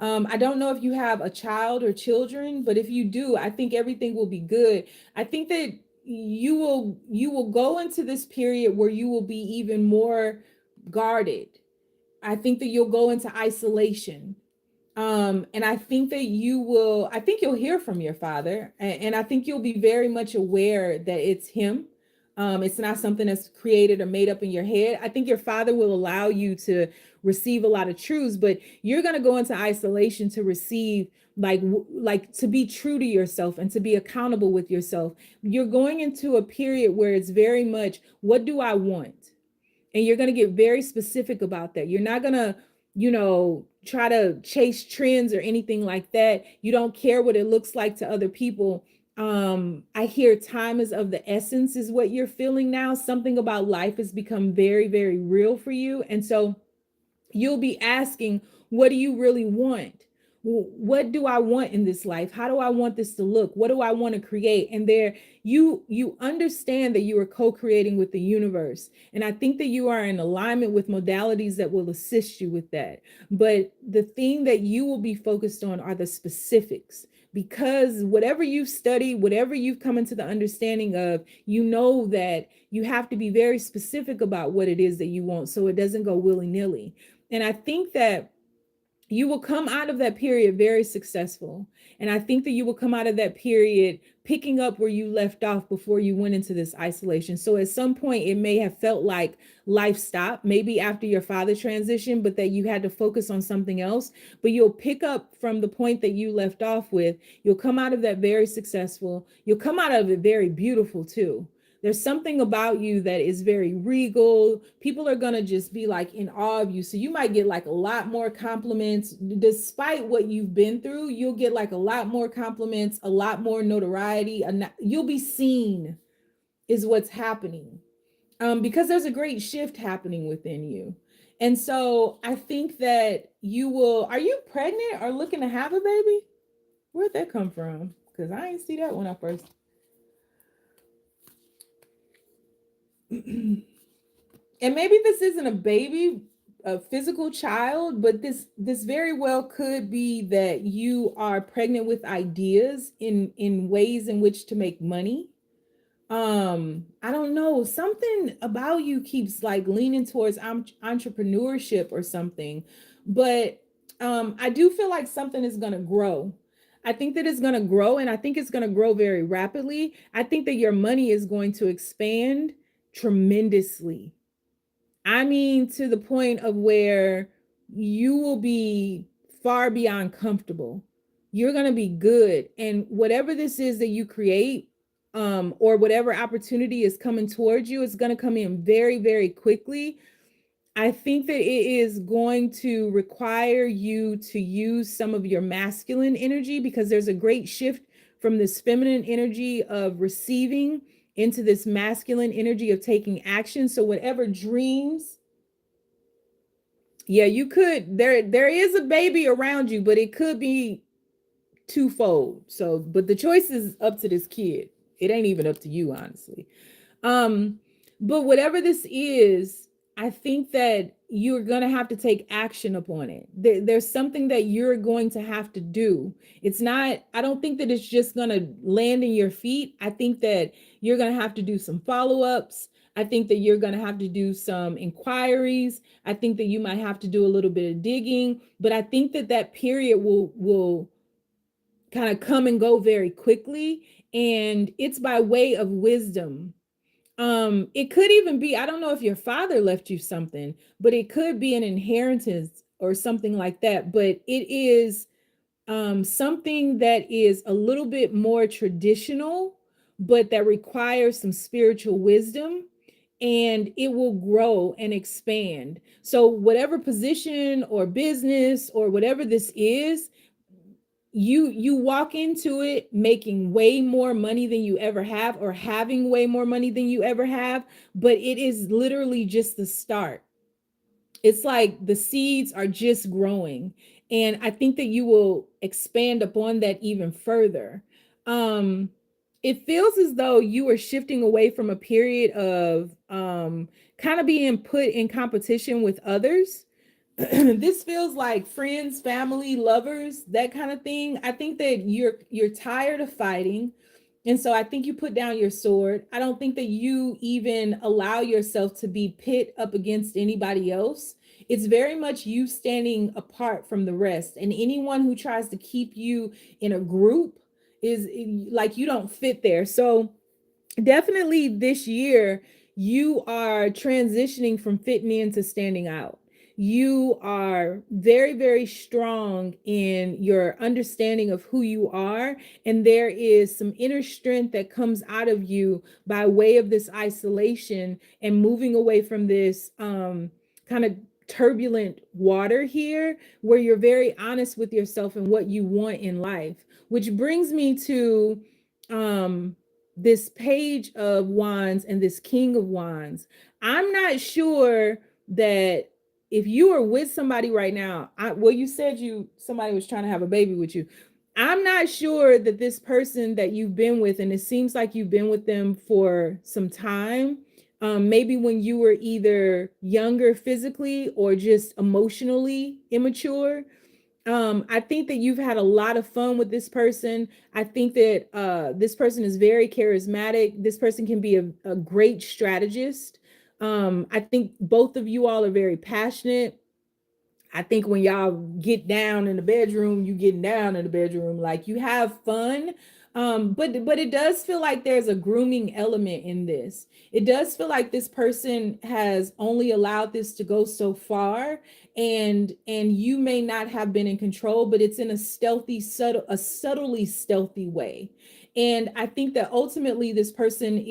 I don't know if you have a child or children, but if you do, I think everything will be good. I think that you will go into this period where you will be even more guarded. I think that you'll go into isolation. And I think that I think you'll hear from your father, and I think you'll be very much aware that it's him. It's not something that's created or made up in your head. I think your father will allow you to receive a lot of truths, but you're going to go into isolation to receive, like to be true to yourself and to be accountable with yourself. You're going into a period where it's very much, what do I want? And you're going to get very specific about that. You're not going to, try to chase trends or anything like that. You don't care what it looks like to other people. I hear time is of the essence is what you're feeling now. Something about life has become very, very real for you. And so you'll be asking, what do you really want? What do I want in this life? How do I want this to look? What do I want to create? And there you understand that you are co-creating with the universe. And I think that you are in alignment with modalities that will assist you with that. But the thing that you will be focused on are the specifics, because whatever you've studied, whatever you've come into the understanding of, you know that you have to be very specific about what it is that you want so it doesn't go willy-nilly. And I think that you will come out of that period very successful. And I think that you will come out of that period picking up where you left off before you went into this isolation. So at some point, it may have felt like life stopped, maybe after your father transitioned, but that you had to focus on something else. But you'll pick up from the point that you left off with. You'll come out of that very successful. You'll come out of it very beautiful too. There's something about you that is very regal. People are going to just be like in awe of you. So you might get like a lot more compliments. Despite what you've been through, you'll get like a lot more compliments, a lot more notoriety. You'll be seen is what's happening, because there's a great shift happening within you. And so I think that are you pregnant or looking to have a baby? Where'd that come from? Because I didn't see that when I first. And maybe this isn't a baby, a physical child, but this very well could be that you are pregnant with ideas in ways in which to make money. I don't know, something about you keeps like leaning towards entrepreneurship or something, but I do feel like something is going to grow. I think that it's going to grow, and I think it's going to grow very rapidly. I think that your money is going to expand tremendously. I mean, to the point of where you will be far beyond comfortable. You're going to be good. And whatever this is that you create, or whatever opportunity is coming towards you, it's going to come in very, very quickly. I think that it is going to require you to use some of your masculine energy, because there's a great shift from this feminine energy of receiving into this masculine energy of taking action. So whatever dreams, yeah, you could, there is a baby around you, but it could be twofold. So, but the choice is up to this kid. It ain't even up to you, honestly. Um, but whatever this is, I think that you're going to have to take action upon it. There's something that you're going to have to do. It's not, I don't think that it's just going to land in your feet. I think that you're going to have to do some follow-ups. I think that you're going to have to do some inquiries. I think that you might have to do a little bit of digging, but I think that that period will kind of come and go very quickly, and it's by way of wisdom. It could even be, I don't know if your father left you something, but it could be an inheritance or something like that. But it is something that is a little bit more traditional, but that requires some spiritual wisdom, and it will grow and expand. So whatever position or business or whatever this is, you walk into it making way more money than you ever have, or having way more money than you ever have, but it is literally just the start. It's like the seeds are just growing, and I think that you will expand upon that even further. um it feels as though you are shifting away from a period of kind of being put in competition with others. This feels like friends, family, lovers, that kind of thing. I think that you're tired of fighting. And so I think you put down your sword. I don't think that you even allow yourself to be pit up against anybody else. It's very much you standing apart from the rest. And anyone who tries to keep you in a group is like you don't fit there. So definitely this year, you are transitioning from fitting in to standing out. You are very, very strong in your understanding of who you are. And there is some inner strength that comes out of you by way of this isolation and moving away from this kind of turbulent water here, where you're very honest with yourself and what you want in life. Which brings me to um this page of wands and this king of wands. I'm not sure that if you are with somebody right now, well, you said somebody was trying to have a baby with you. I'm not sure that this person that you've been with, and it seems like you've been with them for some time, maybe when you were either younger physically or just emotionally immature. I think that you've had a lot of fun with this person. I think that this person is very charismatic. This person can be a great strategist. I think both of you all are very passionate. I think when y'all get down in the bedroom, you get down in the bedroom, like you have fun. But it does feel like there's a grooming element in this. It does feel like this person has only allowed this to go so far, and you may not have been in control, but it's in a stealthy, subtly stealthy way. And I think that ultimately this person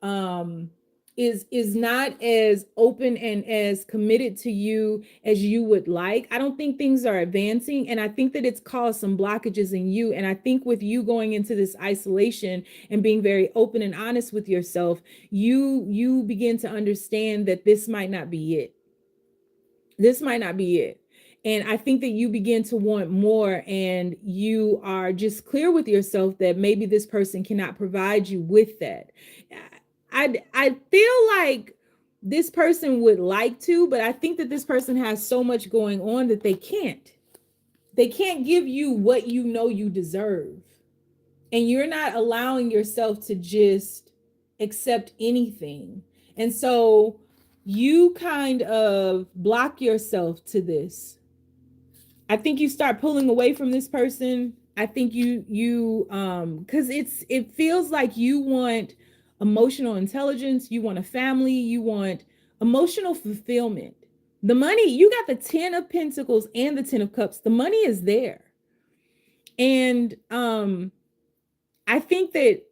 um is not as open and as committed to you as you would like. I don't think things are advancing, and I think that it's caused some blockages in you. And I think with you going into this isolation and being very open and honest with yourself, you begin to understand that this might not be it. This might not be it. And I think that you begin to want more, and you are just clear with yourself that maybe this person cannot provide you with that. I feel like this person would like to, but I think that this person has so much going on that they can't. They can't give you what you know you deserve. And you're not allowing yourself to just accept anything. And so you kind of block yourself to this. I think you start pulling away from this person. I think you because it feels like you want emotional intelligence, you want a family, you want emotional fulfillment. The money, you got the 10 of Pentacles and the 10 of Cups. The money is there. And I think that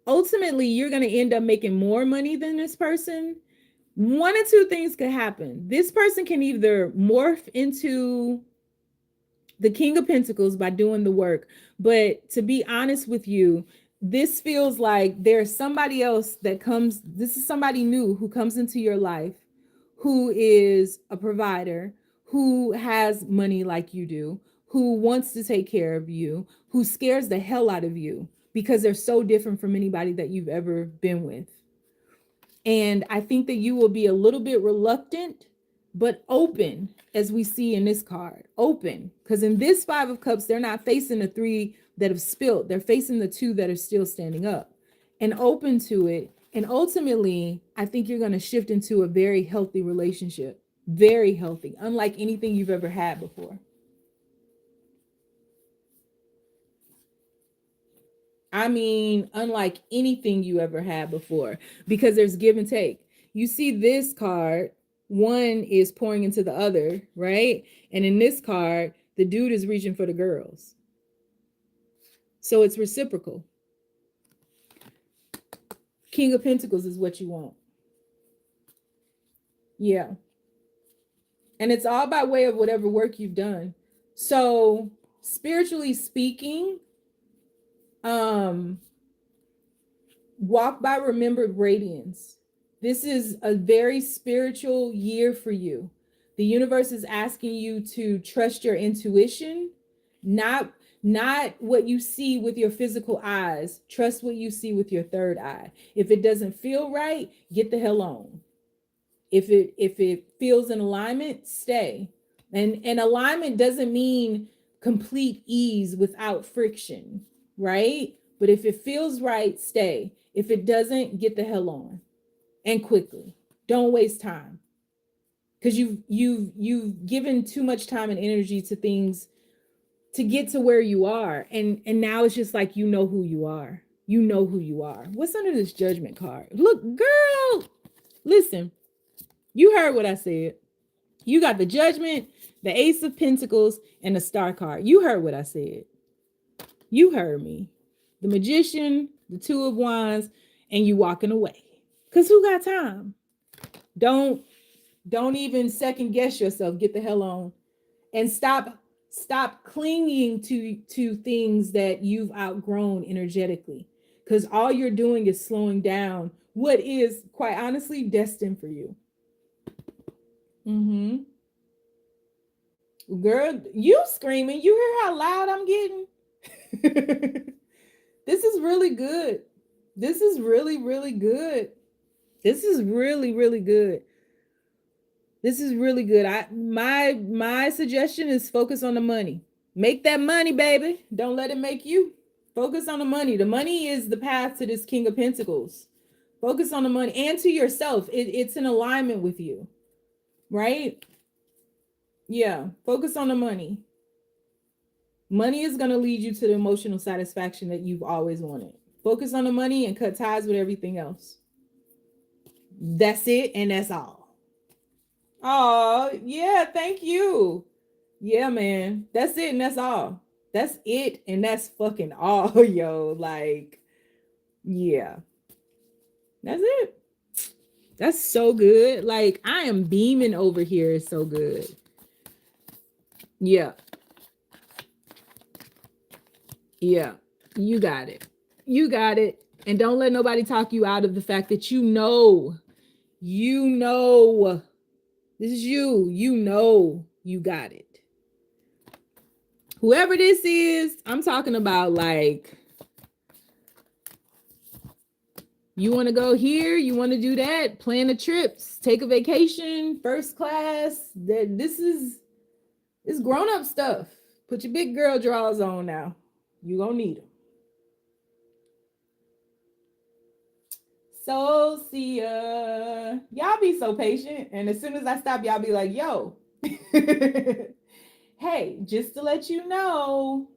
ultimately you're going to end up making more money than this person. One or two things could happen. This person can either morph into the King of Pentacles by doing the work. But to be honest with you, this feels like there's somebody else that comes. This is somebody new who comes into your life, who is a provider, who has money like you do, who wants to take care of you, who scares the hell out of you because they're so different from anybody that you've ever been with. And I think that you will be a little bit reluctant, but open, as we see in this card. Open. Because in this Five of Cups, they're not facing the three that have spilt. They're facing the two that are still standing up. And open to it. And ultimately, I think you're going to shift into a very healthy relationship. Very healthy. Unlike anything you've ever had before. I mean, unlike anything you ever had before, because there's give and take. You see this card, one is pouring into the other, right? And in this card, the dude is reaching for the girls. So it's reciprocal. King of Pentacles is what you want. Yeah. And it's all by way of whatever work you've done. So spiritually speaking, walk by remembered radiance. This is a very spiritual year for you. The universe is asking you to trust your intuition, not what you see with your physical eyes. Trust what you see with your third eye. If it doesn't feel right, get the hell on. If it feels in alignment, stay. And alignment doesn't mean complete ease without friction, right? But if it feels right, stay. If it doesn't, get the hell on, and quickly. Don't waste time, because you've given too much time and energy to things to get to where you are, and now it's just like you know who you are. You know who you are. What's under this Judgment card? Look, girl, listen. You heard what I said. You got the Judgment, the Ace of Pentacles, and the Star card. You heard what I said. You heard me. The Magician, the Two of Wands, and you walking away. Because who got time? Don't even second guess yourself. Get the hell on. And stop clinging to things that you've outgrown energetically. Because all you're doing is slowing down what is, quite honestly, destined for you. Girl, you screaming. You hear how loud I'm getting? This is really good. This is really, really good. This is really, really good. This is really good. My suggestion is focus on the money. Make that money, baby. Don't let it make you. Focus on the money. The money is the path to this King of Pentacles. Focus on the money and to yourself. It's in alignment with you, right? Yeah. Focus on the money. Money is going to lead you to the emotional satisfaction that you've always wanted. Focus on the money and cut ties with everything else. That's it, and that's all. Oh, yeah, thank you. Yeah, man. That's it, and that's all. That's it, and that's fucking all, yo. Like, yeah. That's it. That's so good. Like, I am beaming over here. It's so good. Yeah. Yeah. You got it. You got it. And don't let nobody talk you out of the fact that you know. This is you. You know you got it. Whoever this is, I'm talking about, like, you want to go here, you want to do that, plan the trips, take a vacation, first class. This is grown-up stuff. Put your big girl drawers on now. You gonna need them. So, see, y'all be so patient. And as soon as I stop, y'all be like, yo. Hey, just to let you know,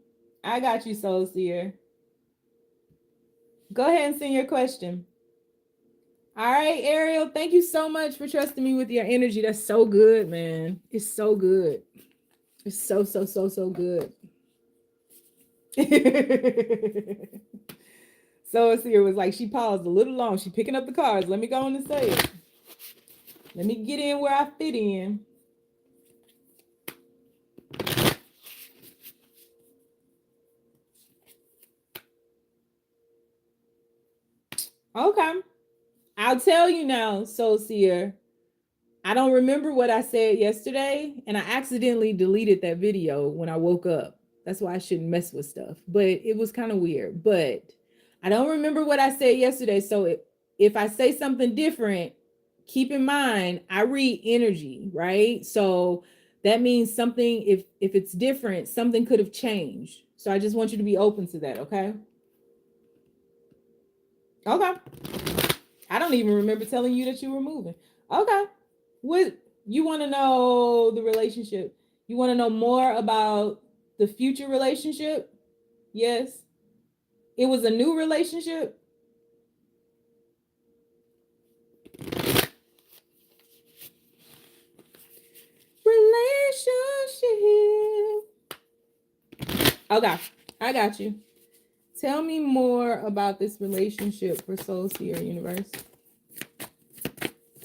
I got you, Soul Seer. Go ahead and send your question. All right, Ariel, thank you so much for trusting me with your energy. That's so good, man. It's so good. It's so good. So Seer was like, she paused a little long. She picking up the cards. Let me go on and say it. Let me get in where I fit in. Okay. I'll tell you now, Soulseer. I don't remember what I said yesterday, and I accidentally deleted that video when I woke up. That's why I shouldn't mess with stuff. But it was kind of weird. But I don't remember what I said yesterday. So if I say something different, keep in mind I read energy, right? So that means something, if it's different, something could have changed. So I just want you to be open to that, okay? Okay. I don't even remember telling you that you were moving. Okay. What you want to know the relationship? You want to know more about the future relationship? Yes. It was a new relationship. Relationship. Okay. I got you. Tell me more about this relationship for Soul Seer Universe.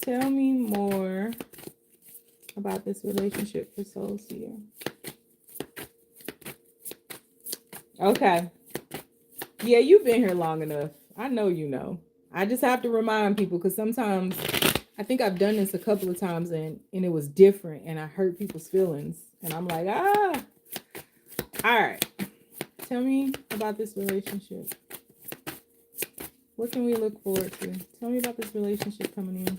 Tell me more about this relationship for Soul Seer. Okay. Yeah, you've been here long enough. I know you know. I just have to remind people because sometimes I think I've done this a couple of times and it was different and I hurt people's feelings. And I'm like, ah. All right. Tell me about this relationship. What can we look forward to? Tell me about this relationship coming in.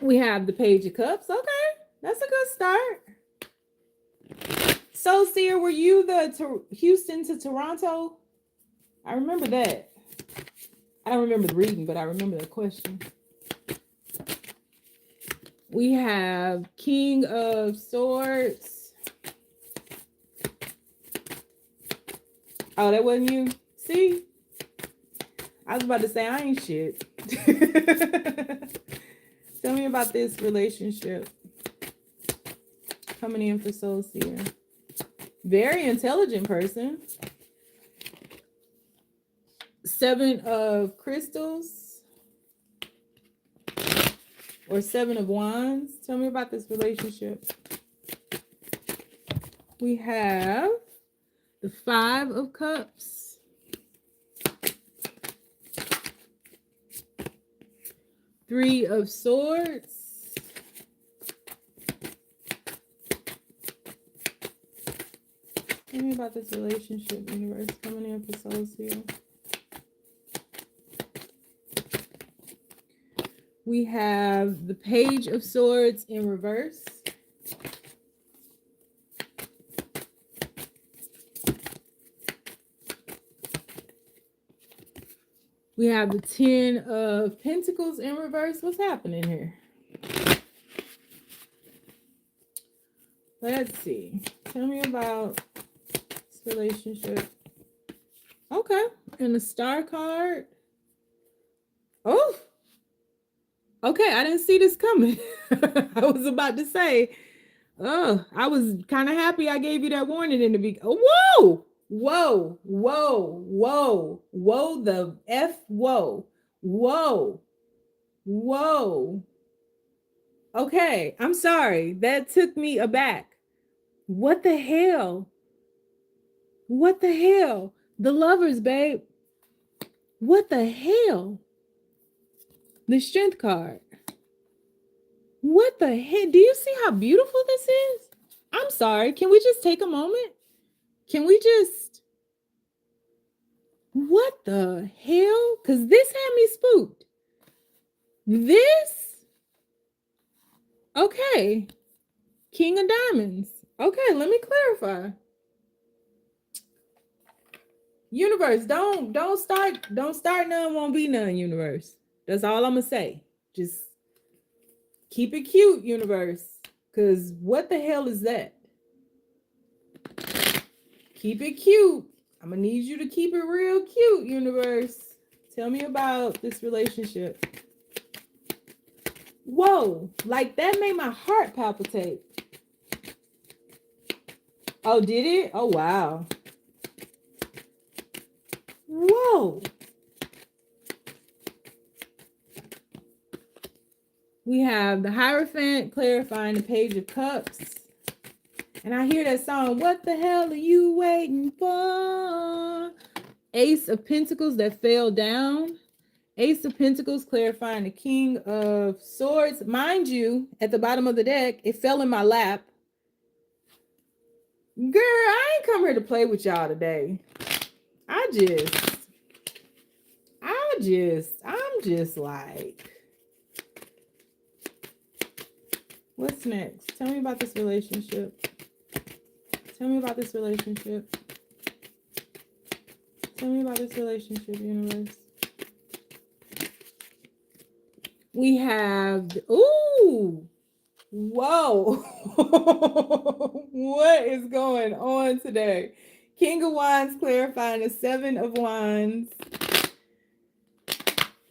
We have the Page of Cups. Okay. That's a good start. So, Seer, were you the Houston to Toronto? I remember that. I don't remember the reading, but I remember the question. We have King of Swords. Oh, that wasn't you? See? I was about to say, I ain't shit. Tell me about this relationship coming in for Soul Seer. Very intelligent person. 7 of Crystals. Or 7 of Wands. Tell me about this relationship. We have the 5 of Cups. Three of Swords. Tell me about this relationship, Universe, coming in for Soul Seer. We have the Page of Swords in reverse. We have the 10 of Pentacles in reverse. What's happening here? Let's see. Tell me about this relationship. Okay. And the Star card. Oh. Okay, I didn't see this coming. I was about to say, oh, I was kind of happy I gave you that warning in the beginning. Oh, whoa, whoa, whoa, whoa, whoa, the F, whoa, whoa, whoa. Okay, I'm sorry. That took me aback. What the hell? What the hell? The Lovers, babe. What the hell? The Strength card. What the heck? Do you see how beautiful this is? I'm sorry. Can we just take a moment? Can we just... What the hell? Because this had me spooked. This? Okay. King of Diamonds. Okay, let me clarify. Universe, don't start none, won't be none, universe. That's all I'm gonna say. Just keep it cute, universe. Because what the hell is that? Keep it cute. I'm gonna need you to keep it real cute, universe. Tell me about this relationship. Whoa, like that made my heart palpitate. Oh, did it? Oh, wow. Whoa. We have the Hierophant clarifying the Page of Cups. And I hear that song, what the hell are you waiting for? Ace of Pentacles that fell down. Ace of Pentacles clarifying the King of Swords. Mind you, at the bottom of the deck, it fell in my lap. Girl, I ain't come here to play with y'all today. I'm just like, what's next? Tell me about this relationship. Tell me about this relationship. Tell me about this relationship, universe. We have, ooh, whoa. What is going on today? King of Wands clarifying the Seven of Wands.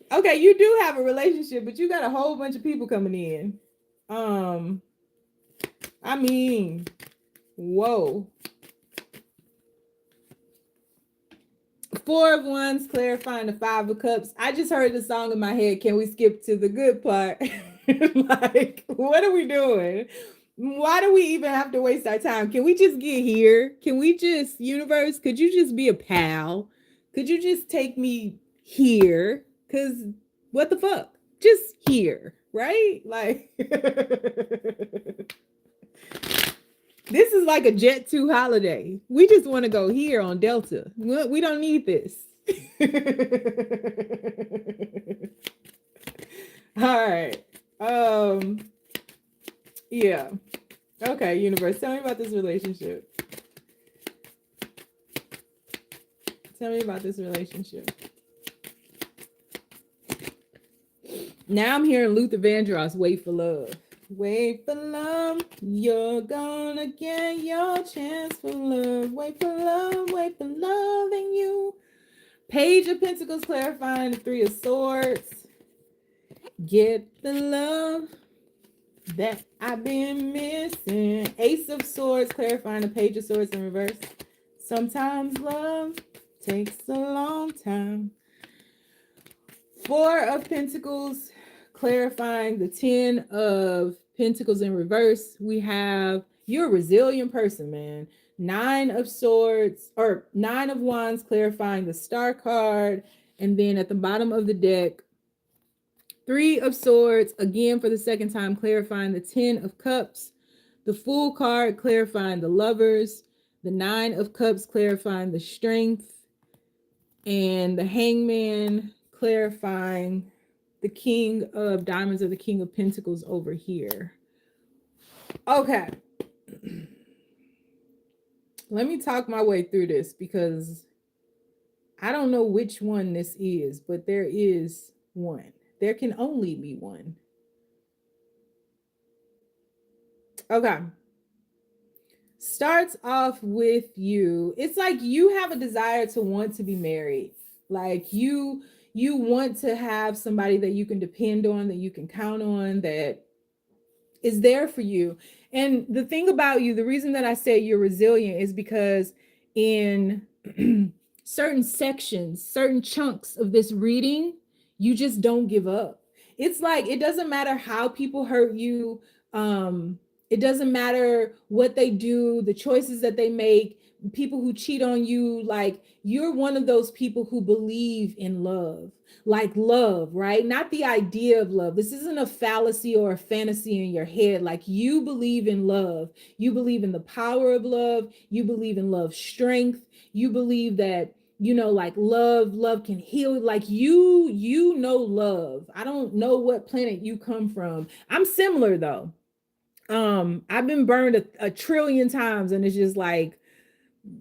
Okay, you do have a relationship, but you got a whole bunch of people coming in. I mean, whoa. Four of Wands clarifying the Five of Cups. I just heard the song in my head. Can we skip to the good part? Like, what are we doing? Why do we even have to waste our time? Can we just get here? Can we just, universe, could you just be a pal? Could you just take me here? Because what the fuck? Just here, right? Like, this is like a Jet 2 holiday. We just want to go here on Delta. We don't need this. All right. Yeah. Okay, universe, tell me about this relationship. Tell me about this relationship. Now I'm hearing Luther Vandross, Wait for Love. Wait for love, you're gonna get your chance for love. Wait for love, and you. Page of Pentacles clarifying the Three of Swords. Get the love that I've been missing. Ace of Swords clarifying the Page of Swords in reverse. Sometimes love takes a long time. Four of Pentacles clarifying the 10 of Pentacles in reverse. We have, you're a resilient person, man. Nine of Swords, or Nine of Wands clarifying the Star card. And then at the bottom of the deck, Three of Swords, again for the second time, clarifying the 10 of Cups. The Fool card clarifying the Lovers. The Nine of Cups clarifying the Strength. And the Hangman clarifying the King of Diamonds or the King of Pentacles over here. Okay. Let me talk my way through this because I don't know which one this is, but there is one. There can only be one. Okay. Starts off with you. It's like you have a desire to want to be married. Like you want to have somebody that you can depend on, that you can count on, that is there for you. And the thing about you, the reason that I say you're resilient is because in certain sections, certain chunks of this reading, you just don't give up. It's like, it doesn't matter how people hurt you. It doesn't matter what they do, the choices that they make, people who cheat on you. Like, you're one of those people who believe in love, like love, right? Not the idea of love. This isn't a fallacy or a fantasy in your head. Like, you believe in love. You believe in the power of love. You believe in love's strength. You believe that, you know, like love can heal. Like you know love. I don't know what planet you come from. I'm similar though. I've been burned a trillion times, and it's just like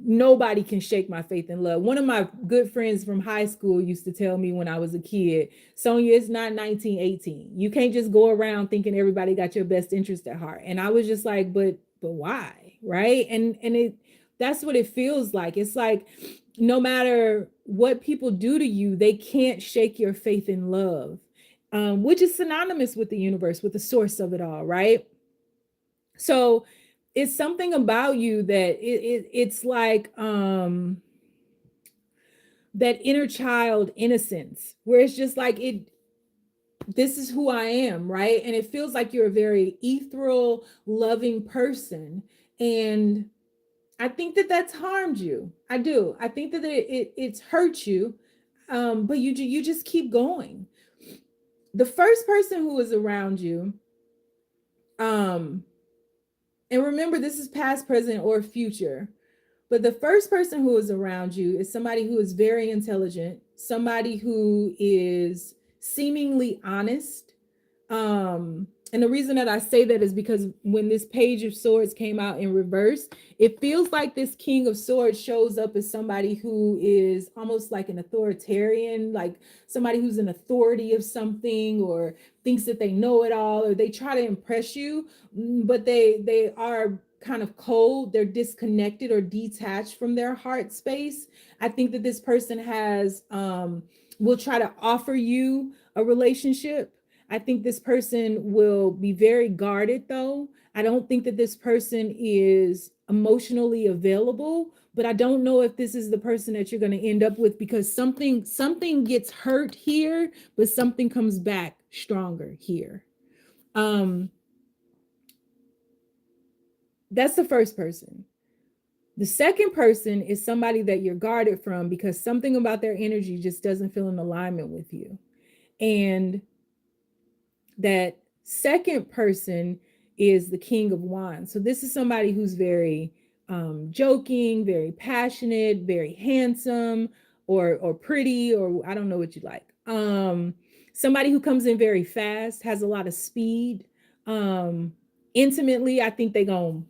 nobody can shake my faith in love. One of my good friends from high school used to tell me when I was a kid, Sonia, it's not 1918. You can't just go around thinking everybody got your best interest at heart. And I was just like, but why? Right. And that's what it feels like. It's like, no matter what people do to you, they can't shake your faith in love, which is synonymous with the universe, with the source of it all. Right. So it's something about you that it's like that inner child innocence, where it's just like this is who I am, right? And it feels like you're a very ethereal, loving person. And I think that that's harmed you. I do. I think that it's hurt you. But you just keep going. The first person who is around you, um, and remember this is past, present, or future. But the first person who is around you is somebody who is very intelligent, somebody who is seemingly honest. And the reason that I say that is because when this Page of Swords came out in reverse, it feels like this King of Swords shows up as somebody who is almost like an authoritarian, like somebody who's an authority of something, or thinks that they know it all, or they try to impress you, but they are kind of cold, they're disconnected or detached from their heart space. I think that this person has will try to offer you a relationship. I think this person will be very guarded, though. I don't think that this person is emotionally available, but I don't know if this is the person that you're going to end up with, because something gets hurt here, but something comes back stronger here. Um that's the first person. The second person is somebody that you're guarded from because something about their energy just doesn't feel in alignment with you. And that second person is the King of Wands. So this is somebody who's very joking, very passionate, very handsome, or pretty, or I don't know what you like. Somebody who comes in very fast, has a lot of speed. Intimately, I think they going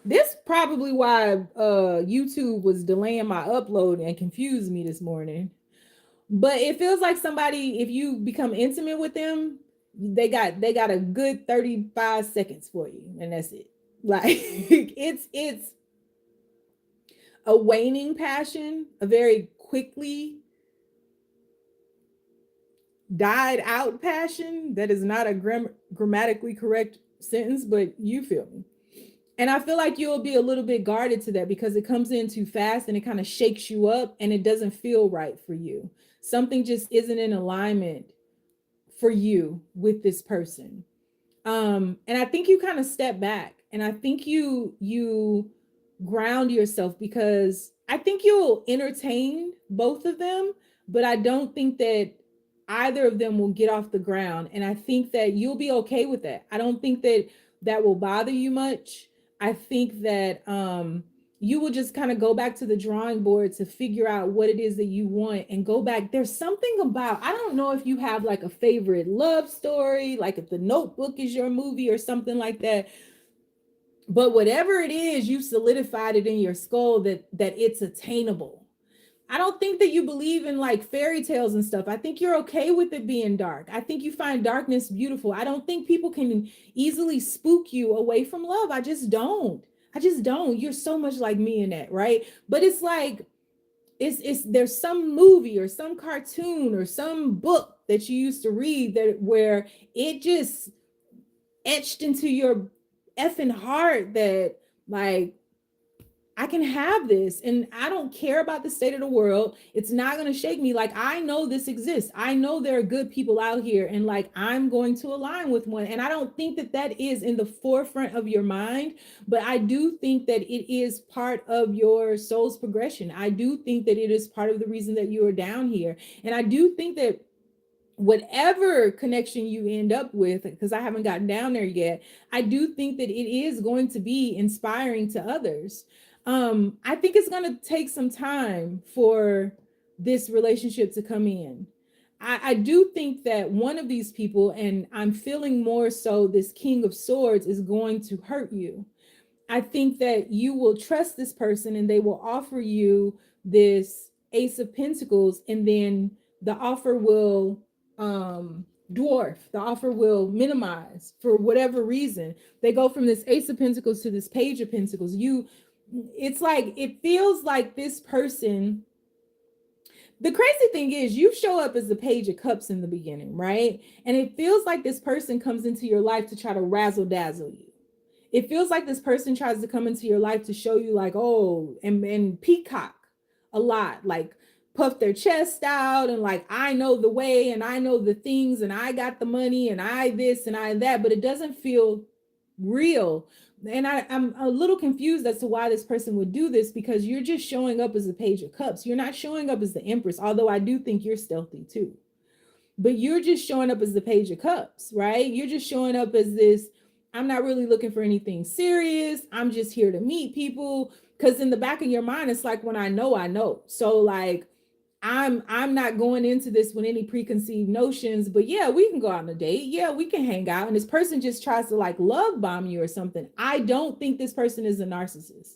this probably why YouTube was delaying my upload and confused me this morning. But it feels like somebody, if you become intimate with them, they got a good 35 seconds for you, and that's it. Like it's a waning passion, a very quickly died out passion. That is not a grammatically correct sentence, but you feel me. And I feel like you'll be a little bit guarded to that because it comes in too fast and it kind of shakes you up and it doesn't feel right for you. Something just isn't in alignment for you with this person. And I think you kind of step back, and I think you ground yourself, because I think you'll entertain both of them, but I don't think that either of them will get off the ground, and I think that you'll be okay with that. I don't think that that will bother you much. I think that you will just kind of go back to the drawing board to figure out what it is that you want and go back. There's something about, I don't know if you have like a favorite love story, like if The Notebook is your movie or something like that, but whatever it is, you solidified it in your skull that it's attainable. I don't think that you believe in like fairy tales and stuff. I think you're okay with it being dark. I think you find darkness beautiful. I don't think people can easily spook you away from love. I just don't. I just don't. You're so much like me in that, right? But it's like it's there's some movie or some cartoon or some book that you used to read that where it just etched into your effing heart that like I can have this and I don't care about the state of the world. It's not going to shake me. Like, I know this exists. I know there are good people out here, and like I'm going to align with one. And I don't think that that is in the forefront of your mind, but I do think that it is part of your soul's progression. I do think that it is part of the reason that you are down here. And I do think that whatever connection you end up with, because I haven't gotten down there yet, I do think that it is going to be inspiring to others. I think it's going to take some time for this relationship to come in. I do think that one of these people, and I'm feeling more so this King of Swords, is going to hurt you. I think that you will trust this person and they will offer you this Ace of Pentacles, and then the offer will dwarf, the offer will minimize for whatever reason. They go from this Ace of Pentacles to this Page of Pentacles. It's like, it feels like this person, the crazy thing is you show up as the Page of Cups in the beginning, right? And it feels like this person comes into your life to try to razzle dazzle you. It feels like this person tries to come into your life to show you like, oh, and peacock a lot, like puff their chest out and like, I know the way and I know the things and I got the money and I this and I that, but it doesn't feel real. And I'm a little confused as to why this person would do this, because you're just showing up as a Page of Cups. You're not showing up as the Empress, although I do think you're stealthy too. But you're just showing up as the Page of Cups, right? You're just showing up as this, I'm not really looking for anything serious. I'm just here to meet people. Because in the back of your mind, it's like, when I know, I know. So like, I'm not going into this with any preconceived notions, but yeah, we can go out on a date. Yeah, we can hang out. And this person just tries to like love bomb you or something. I don't think this person is a narcissist.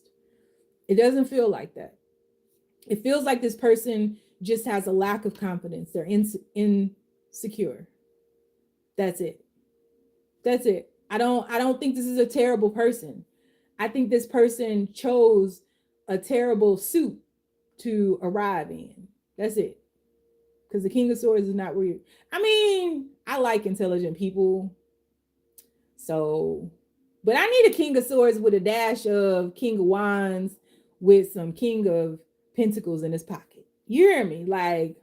It doesn't feel like that. It feels like this person just has a lack of confidence. They're insecure. That's it. That's it. I don't think this is a terrible person. I think this person chose a terrible suit to arrive in. That's it. Because the King of Swords is not weird. I mean, I like intelligent people. So, but I need a King of Swords with a dash of King of Wands with some King of Pentacles in his pocket. You hear me? Like,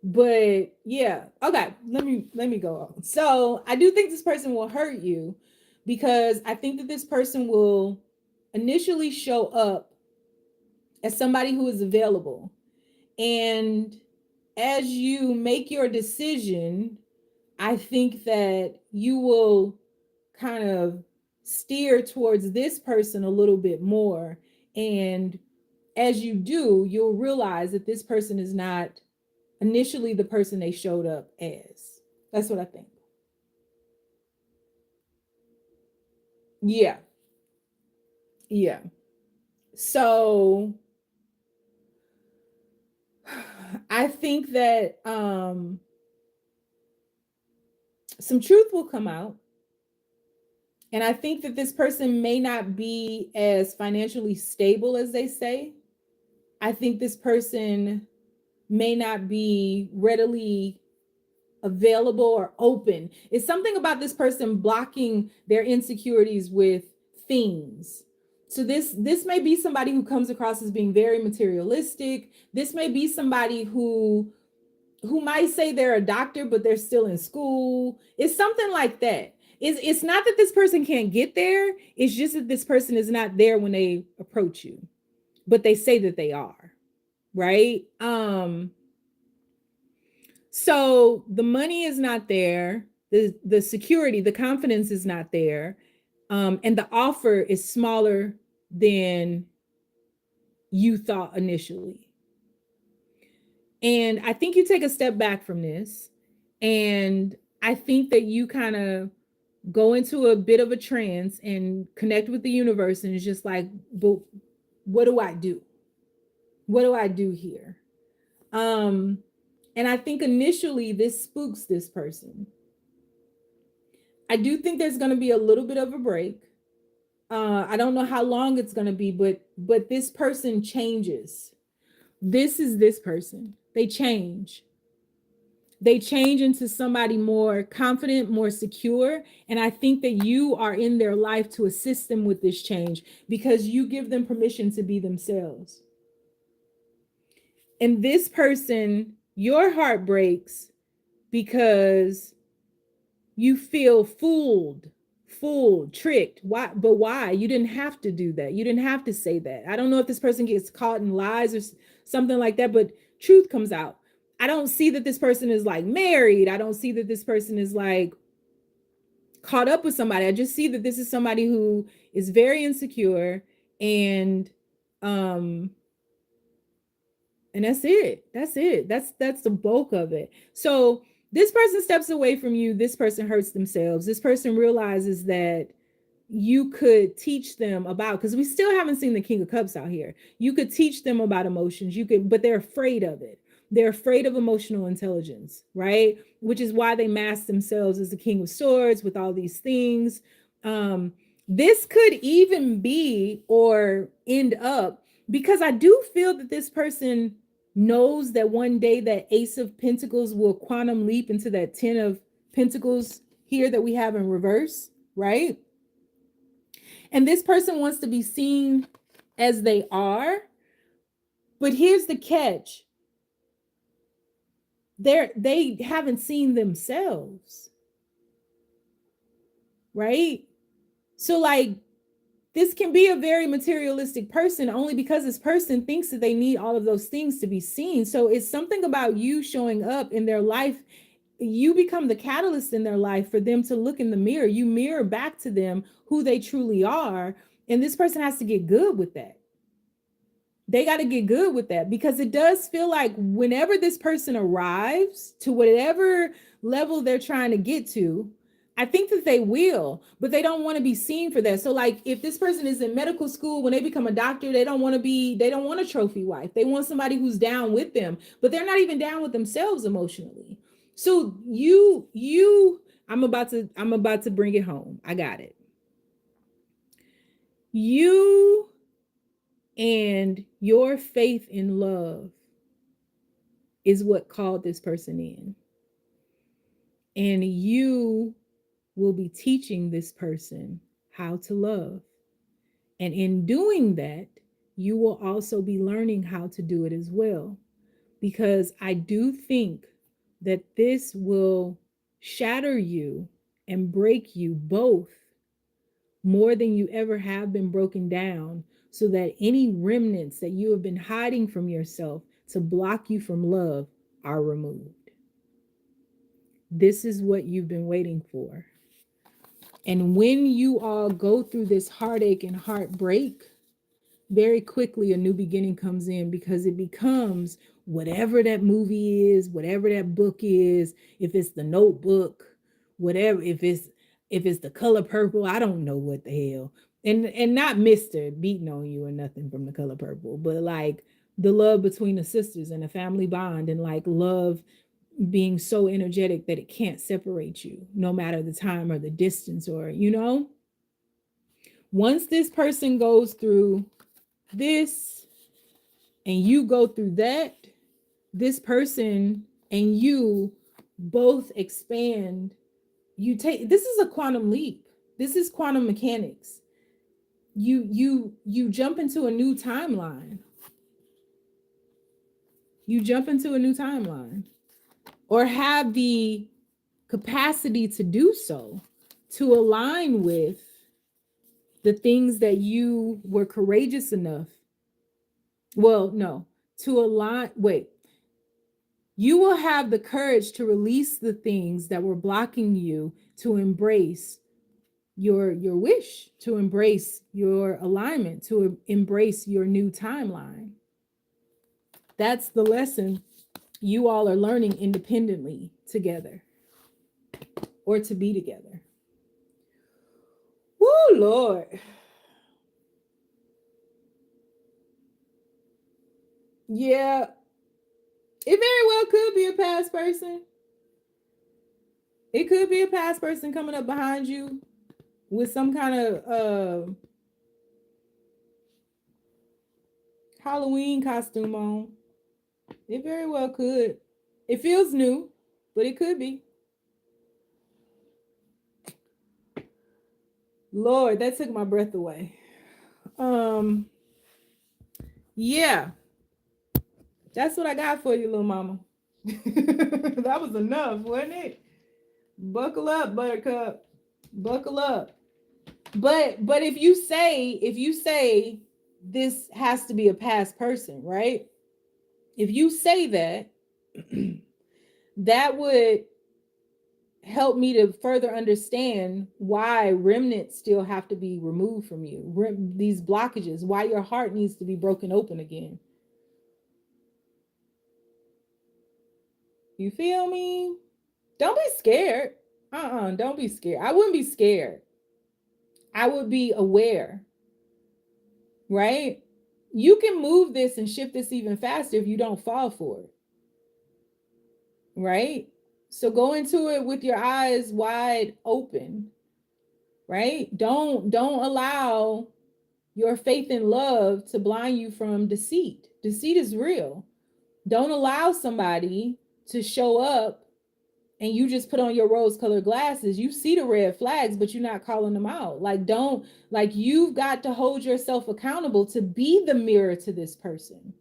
but yeah. Okay, let me go on. So I do think this person will hurt you, because I think that this person will initially show up as somebody who is available. And as you make your decision, I think that you will kind of steer towards this person a little bit more. And as you do, you'll realize that this person is not initially the person they showed up as. That's what I think. Yeah. Yeah. So I think that some truth will come out. And I think that this person may not be as financially stable as they say. I think this person may not be readily available or open. It's something about this person blocking their insecurities with things. So this may be somebody who comes across as being very materialistic. This may be somebody who might say they're a doctor, but they're still in school. It's something like that. It's not that this person can't get there. It's just that this person is not there when they approach you, but they say that they are, right? So the money is not there. The security, the confidence is not there. And the offer is smaller than you thought initially. And I think you take a step back from this. And I think that you kind of go into a bit of a trance and connect with the universe. And it's just like, but what do I do? What do I do here? And I think initially this spooks this person. I do think there's going to be a little bit of a break. I don't know how long it's going to be, but this person changes. This is this person. They change. They change into somebody more confident, more secure. And I think that you are in their life to assist them with this change, because you give them permission to be themselves. And this person, your heart breaks because you feel fooled, tricked. Why? But why? You didn't have to do that. You didn't have to say that. I don't know if this person gets caught in lies or something like that, but truth comes out. I don't see that this person is like married. I don't see that this person is like caught up with somebody. I just see that this is somebody who is very insecure, and that's it. That's the bulk of it. So this person steps away from you. This person hurts themselves. This person realizes that you could teach them about, because we still haven't seen the King of Cups out here. You could teach them about emotions. You could, but they're afraid of it. They're afraid of emotional intelligence, right? Which is why they mask themselves as the King of Swords with all these things. This could even be or end up, because I do feel that this person knows that one day that Ace of Pentacles will quantum leap into that 10 of Pentacles here that we have in reverse, right? And this person wants to be seen as they are. But here's the catch. they haven't seen themselves, right? So like this can be a very materialistic person only because this person thinks that they need all of those things to be seen. So it's something about you showing up in their life. You become the catalyst in their life for them to look in the mirror. You mirror back to them who they truly are. And this person has to get good with that. They got to get good with that, because it does feel like whenever this person arrives to whatever level they're trying to get to, I think that they will, but they don't want to be seen for that. So like if this person is in medical school, when they become a doctor, they don't want a trophy wife. They want somebody who's down with them, but they're not even down with themselves emotionally. So I'm about to bring it home. I got it. You and your faith in love is what called this person in. And you will be teaching this person how to love. And in doing that, you will also be learning how to do it as well. Because I do think that this will shatter you and break you both more than you ever have been broken down, so that any remnants that you have been hiding from yourself to block you from love are removed. This is what you've been waiting for. And when you all go through this heartache and heartbreak, very quickly a new beginning comes in, because it becomes whatever that movie is, whatever that book is, if it's the Notebook, whatever, if it's The Color Purple, I don't know what the hell. And not Mr. beating on you or nothing from The Color Purple, but like the love between the sisters and a family bond, and like love being so energetic that it can't separate you no matter the time or the distance, or once this person goes through this and you go through that, this person and you both expand. This is a quantum leap. This is quantum mechanics. You jump into a new timeline. You jump into a new timeline, or have the capacity to do so, to align with the things that you were courageous enough. Well, no, to align. Wait, you will have the courage to release the things that were blocking you to embrace your wish, to embrace your alignment, to embrace your new timeline. That's the lesson you all are learning independently together, or to be together. Woo, Lord. Yeah, it very well could be a past person. It could be a past person coming up behind you with some kind of Halloween costume on. It very well could. It feels new, but it could be. Lord, that took my breath away. Yeah. That's what I got for you, little mama. That was enough, wasn't it? Buckle up, buttercup. Buckle up. But if you say this has to be a past person, right? If you say that, that would help me to further understand why remnants still have to be removed from you. These blockages, why your heart needs to be broken open again. You feel me? Don't be scared. Don't be scared. I wouldn't be scared. I would be aware, right? You can move this and shift this even faster if you don't fall for it, right? So go into it with your eyes wide open, right? Don't allow your faith in love to blind you from deceit. Deceit is real. Don't allow somebody to show up and you just put on your rose-colored glasses. You see the red flags, but you're not calling them out. You've got to hold yourself accountable to be the mirror to this person,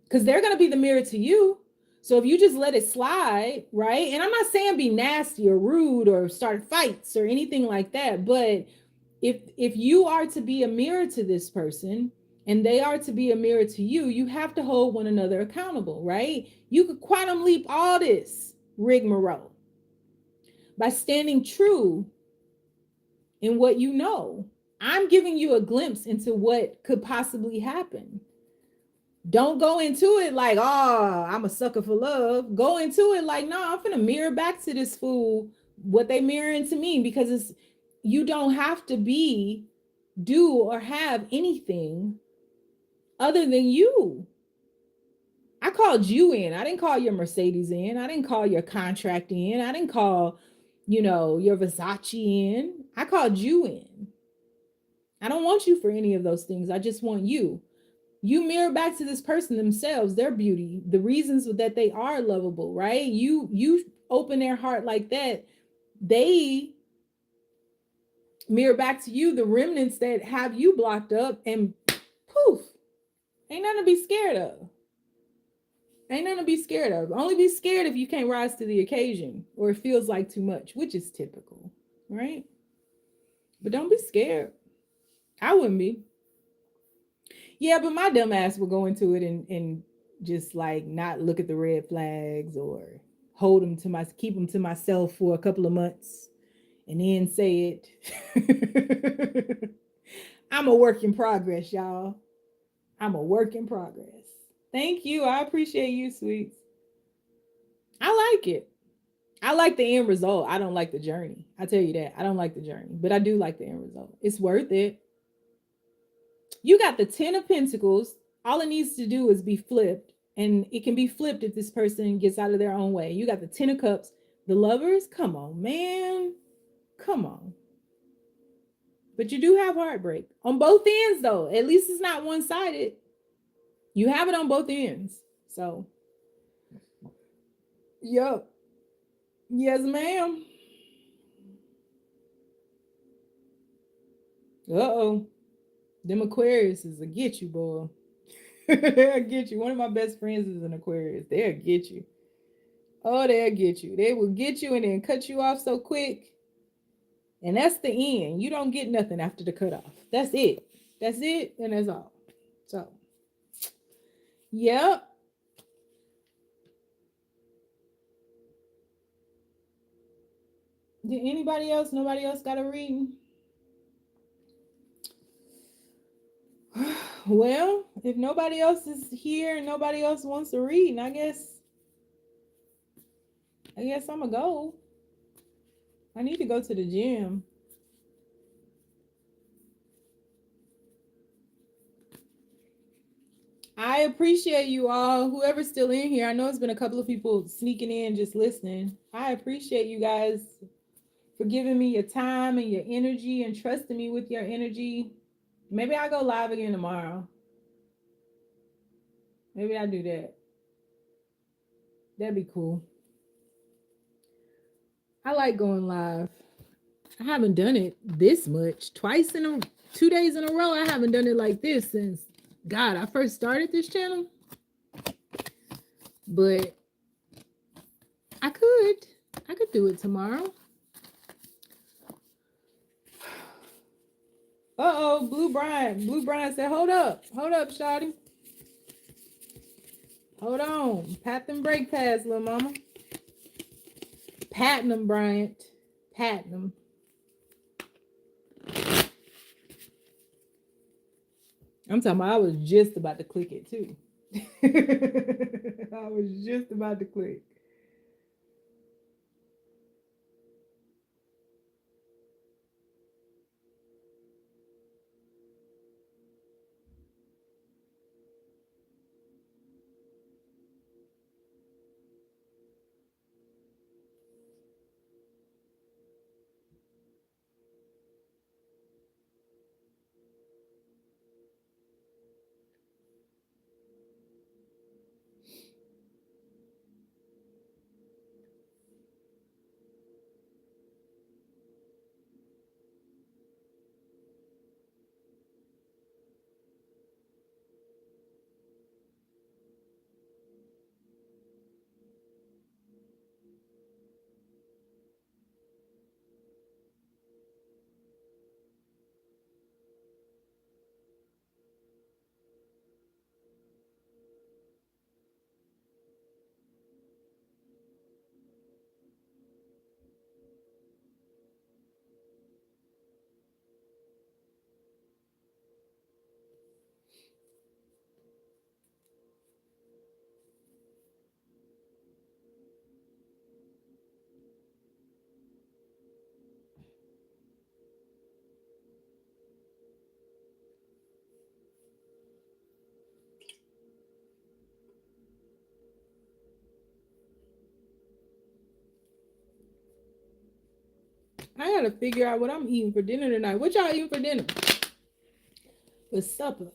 because they're going to be the mirror to you. So if you just let it slide, right? And I'm not saying be nasty or rude or start fights or anything like that, but if you are to be a mirror to this person and they are to be a mirror to you, you have to hold one another accountable, right? You could quantum leap all this rigmarole by standing true in what you know. I'm giving you a glimpse into what could possibly happen. Don't go into it like, oh, I'm a sucker for love. Go into it like, no, I'm gonna mirror back to this fool what they mirroring to me, because it's, you don't have to be, do, or have anything other than you. I called you in. I didn't call your Mercedes in. I didn't call your contract in. I didn't call, your Versace in. I called you in. I don't want you for any of those things. I just want you. You mirror back to this person themselves, their beauty, the reasons that they are lovable, right? You open their heart like that, they mirror back to you the remnants that have you blocked up, and poof, ain't nothing to be scared of. Ain't nothing to be scared of. Only be scared if you can't rise to the occasion or it feels like too much, which is typical, right? But don't be scared. I wouldn't be. Yeah, but my dumb ass will go into it and just like not look at the red flags or hold them to keep them to myself for a couple of months and then say it. I'm a work in progress, y'all. I'm a work in progress. Thank you. I appreciate you, sweets. I like it. I like the end result. I don't like the journey. I tell you that. I don't like the journey, but I do like the end result. It's worth it. You got the 10 of Pentacles. All it needs to do is be flipped, and it can be flipped if this person gets out of their own way. You got the 10 of Cups. The Lovers. Come on, man. Come on. But you do have heartbreak on both ends, though. At least it's not one-sided. You have it on both ends. So, yup. Yes, ma'am. Uh-oh. Them Aquariuses will get you, boy. They'll get you. One of my best friends is an Aquarius. They'll get you. Oh, they'll get you. They will get you and then cut you off so quick. And that's the end. You don't get nothing after the cutoff. That's it. That's it, and that's all. So, yep. Did anybody else? Nobody else got a reading? Well, if nobody else is here and nobody else wants to read, I guess I'm gonna go. I need to go to the gym. I appreciate you all, whoever's still in here. I know it's been a couple of people sneaking in just listening. I appreciate you guys for giving me your time and your energy and trusting me with your energy. Maybe I'll go live again tomorrow. Maybe I'll do that. That'd be cool. I like going live. I haven't done it this much. 2 days in a row. I haven't done it like this since God, I first started this channel. But I could do it tomorrow. Uh-oh, Blue Brian said, hold up, shawty. Hold on. Pat them brake pads, little mama. Patting them, Bryant. Patting them. I'm talking about I was just about to click it too. I was just about to click. I gotta figure out what I'm eating for dinner tonight. What y'all eating for dinner? For supper.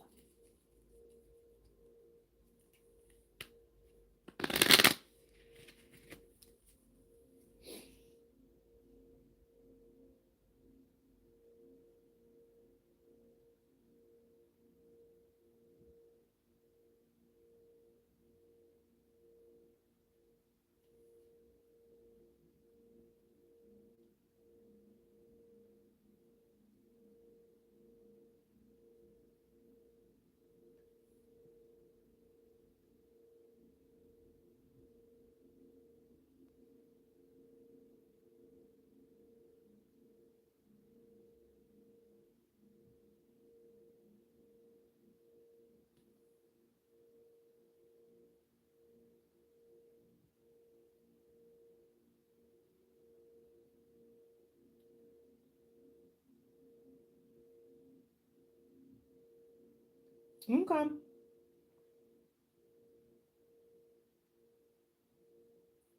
Okay.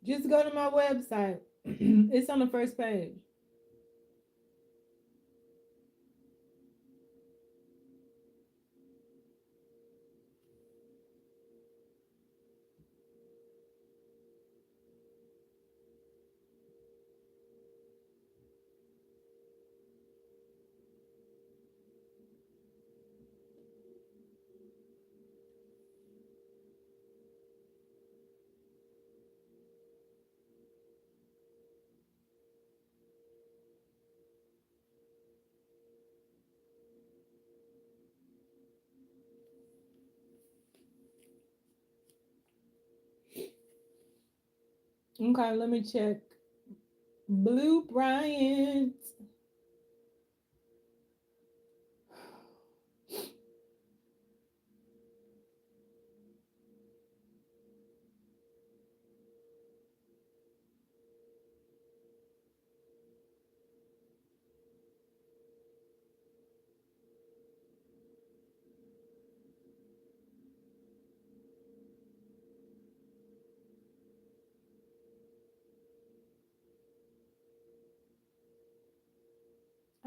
Just go to my website. It's on the first page. Okay, let me check. Blue Bryant.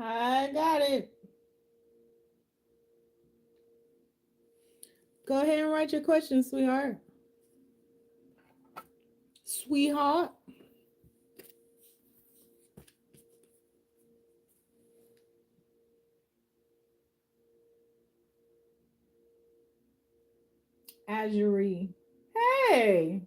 I got it. Go ahead and write your question, sweetheart. Sweetheart. Azuri. Hey.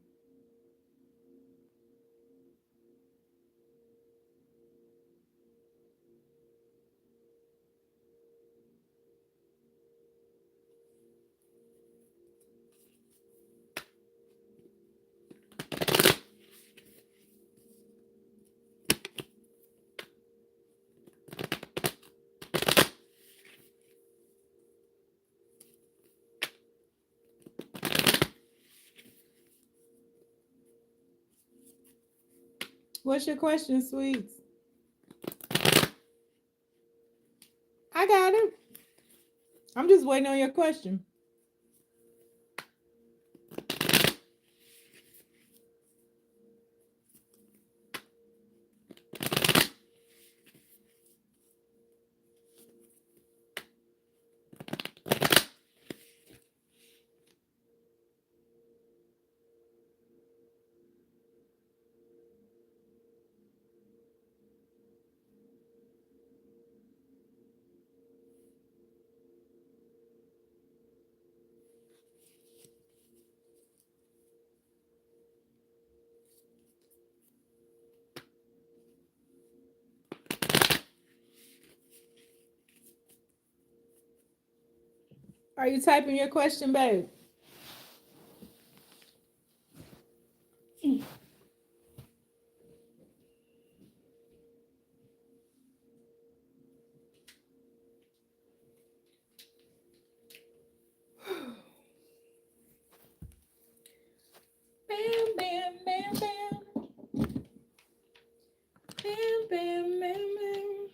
What's your question, sweets? I got it. I'm just waiting on your question. Are you typing your question, babe? Bam, bam, bam, bam. Bam, bam, bam, bam.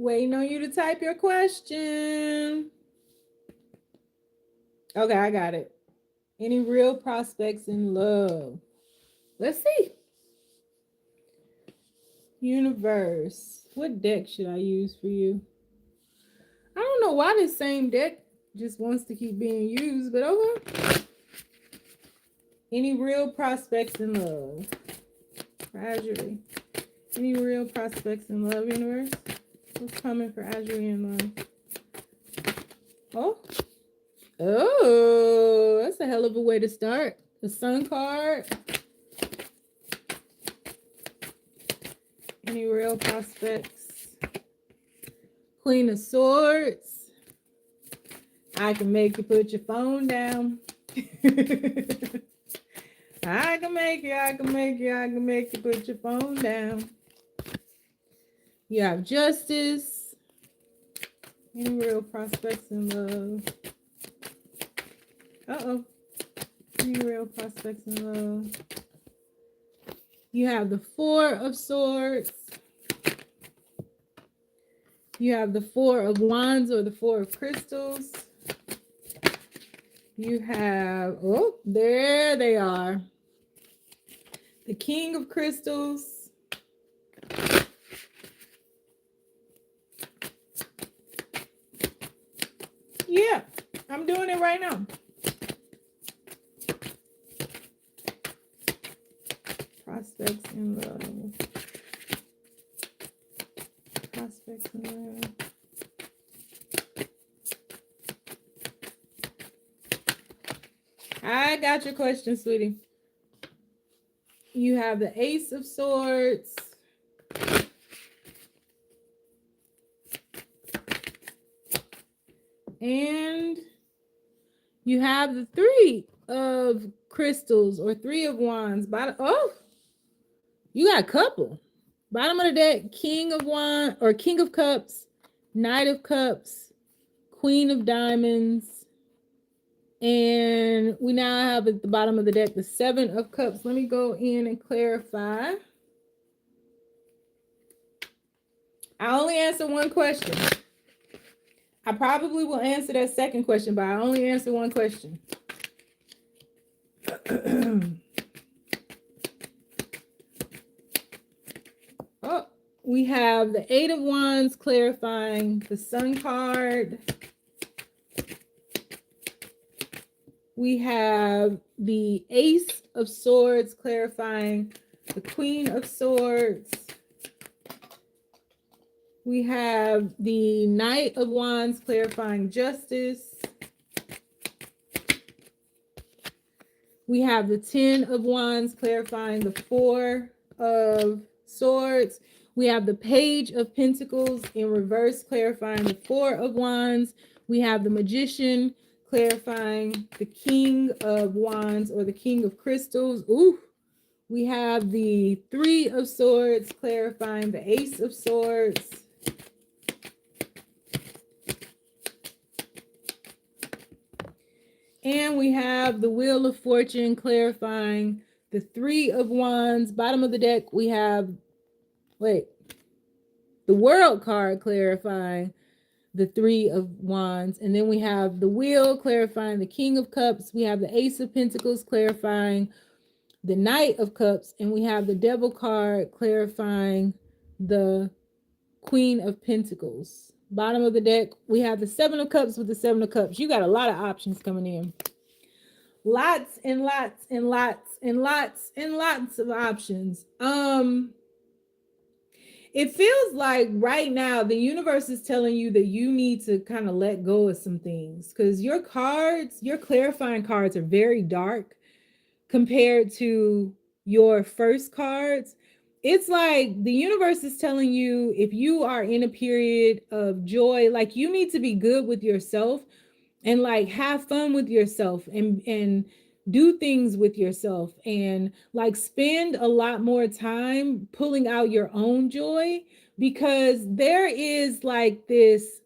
Waiting on you to type your question. Okay, I got it. Any real prospects in love? Let's see. Universe. What deck should I use for you? I don't know why this same deck just wants to keep being used, but okay. Any real prospects in love? Azure. Any real prospects in love, universe? What's coming for Azure in love? Oh. Oh, that's a hell of a way to start. The Sun card. Any real prospects? Queen of Swords. I can make you put your phone down. I can make you put your phone down. You have Justice. Any real prospects in love? Uh-oh. Any real prospects in love? You have the Four of Swords. You have the Four of Wands or the Four of Crystals. You have, oh, there they are. The King of Crystals. Yeah, I'm doing it right now. Prospects in love. Prospects in love. I got your question, sweetie. You have the Ace of Swords. And you have the Three of Crystals or Three of Wands. Oh, you got a couple. Bottom of the deck, King of Wands or King of Cups, Knight of Cups, Queen of Diamonds. And we now have at the bottom of the deck the Seven of Cups. Let me go in and clarify. I only answer one question. I probably will answer that second question, but I only answer one question. Oh, we have the Eight of Wands clarifying the Sun card. We have the Ace of Swords clarifying the Queen of Swords. We have the Knight of Wands clarifying Justice. We have the Ten of Wands clarifying the Four of Swords. We have the Page of Pentacles in reverse clarifying the Four of Wands. We have the Magician clarifying the King of Wands or the King of Crystals. Ooh. We have the Three of Swords clarifying the Ace of Swords. And we have the Wheel of Fortune clarifying the Three of Wands. Bottom of the deck, we have, the World card clarifying the Three of Wands. And then we have the Wheel clarifying the King of Cups. We have the Ace of Pentacles clarifying the Knight of Cups. And we have the Devil card clarifying the Queen of Pentacles. Bottom of the deck, we have the Seven of Cups with the Seven of Cups. You got a lot of options coming in. Lots and lots and lots and lots and lots of options. It feels like right now the universe is telling you that you need to kind of let go of some things because your cards, your clarifying cards are very dark compared to your first cards. It's like the universe is telling you if you are in a period of joy, like you need to be good with yourself and like have fun with yourself and do things with yourself and like spend a lot more time pulling out your own joy because there is like this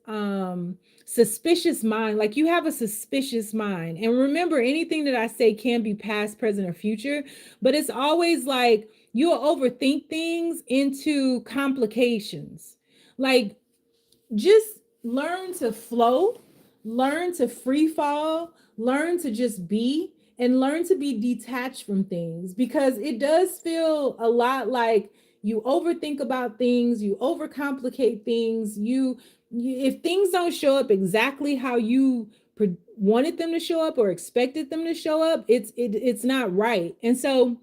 suspicious mind. Like you have a suspicious mind. And remember, anything that I say can be past, present, or future, but it's always like you'll overthink things into complications. Like just learn to flow, learn to free fall, learn to just be, and learn to be detached from things, because it does feel a lot like you overthink about things, you overcomplicate things, you if things don't show up exactly how you wanted them to show up or expected them to show up, it's not right. And so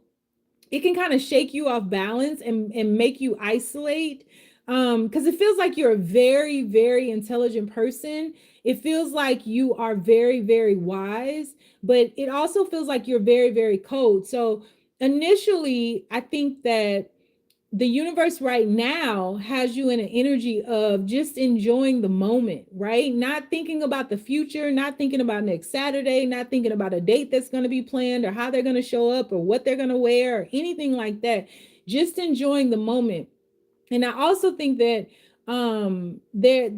it can kind of shake you off balance and make you isolate, because it feels like you're a very very intelligent person. It feels like you are very very wise, but it also feels like you're very very cold. So initially I think that the universe right now has you in an energy of just enjoying the moment, right? Not thinking about the future, not thinking about next Saturday, not thinking about a date that's going to be planned or how they're going to show up or what they're going to wear or anything like that. Just enjoying the moment. And I also think that there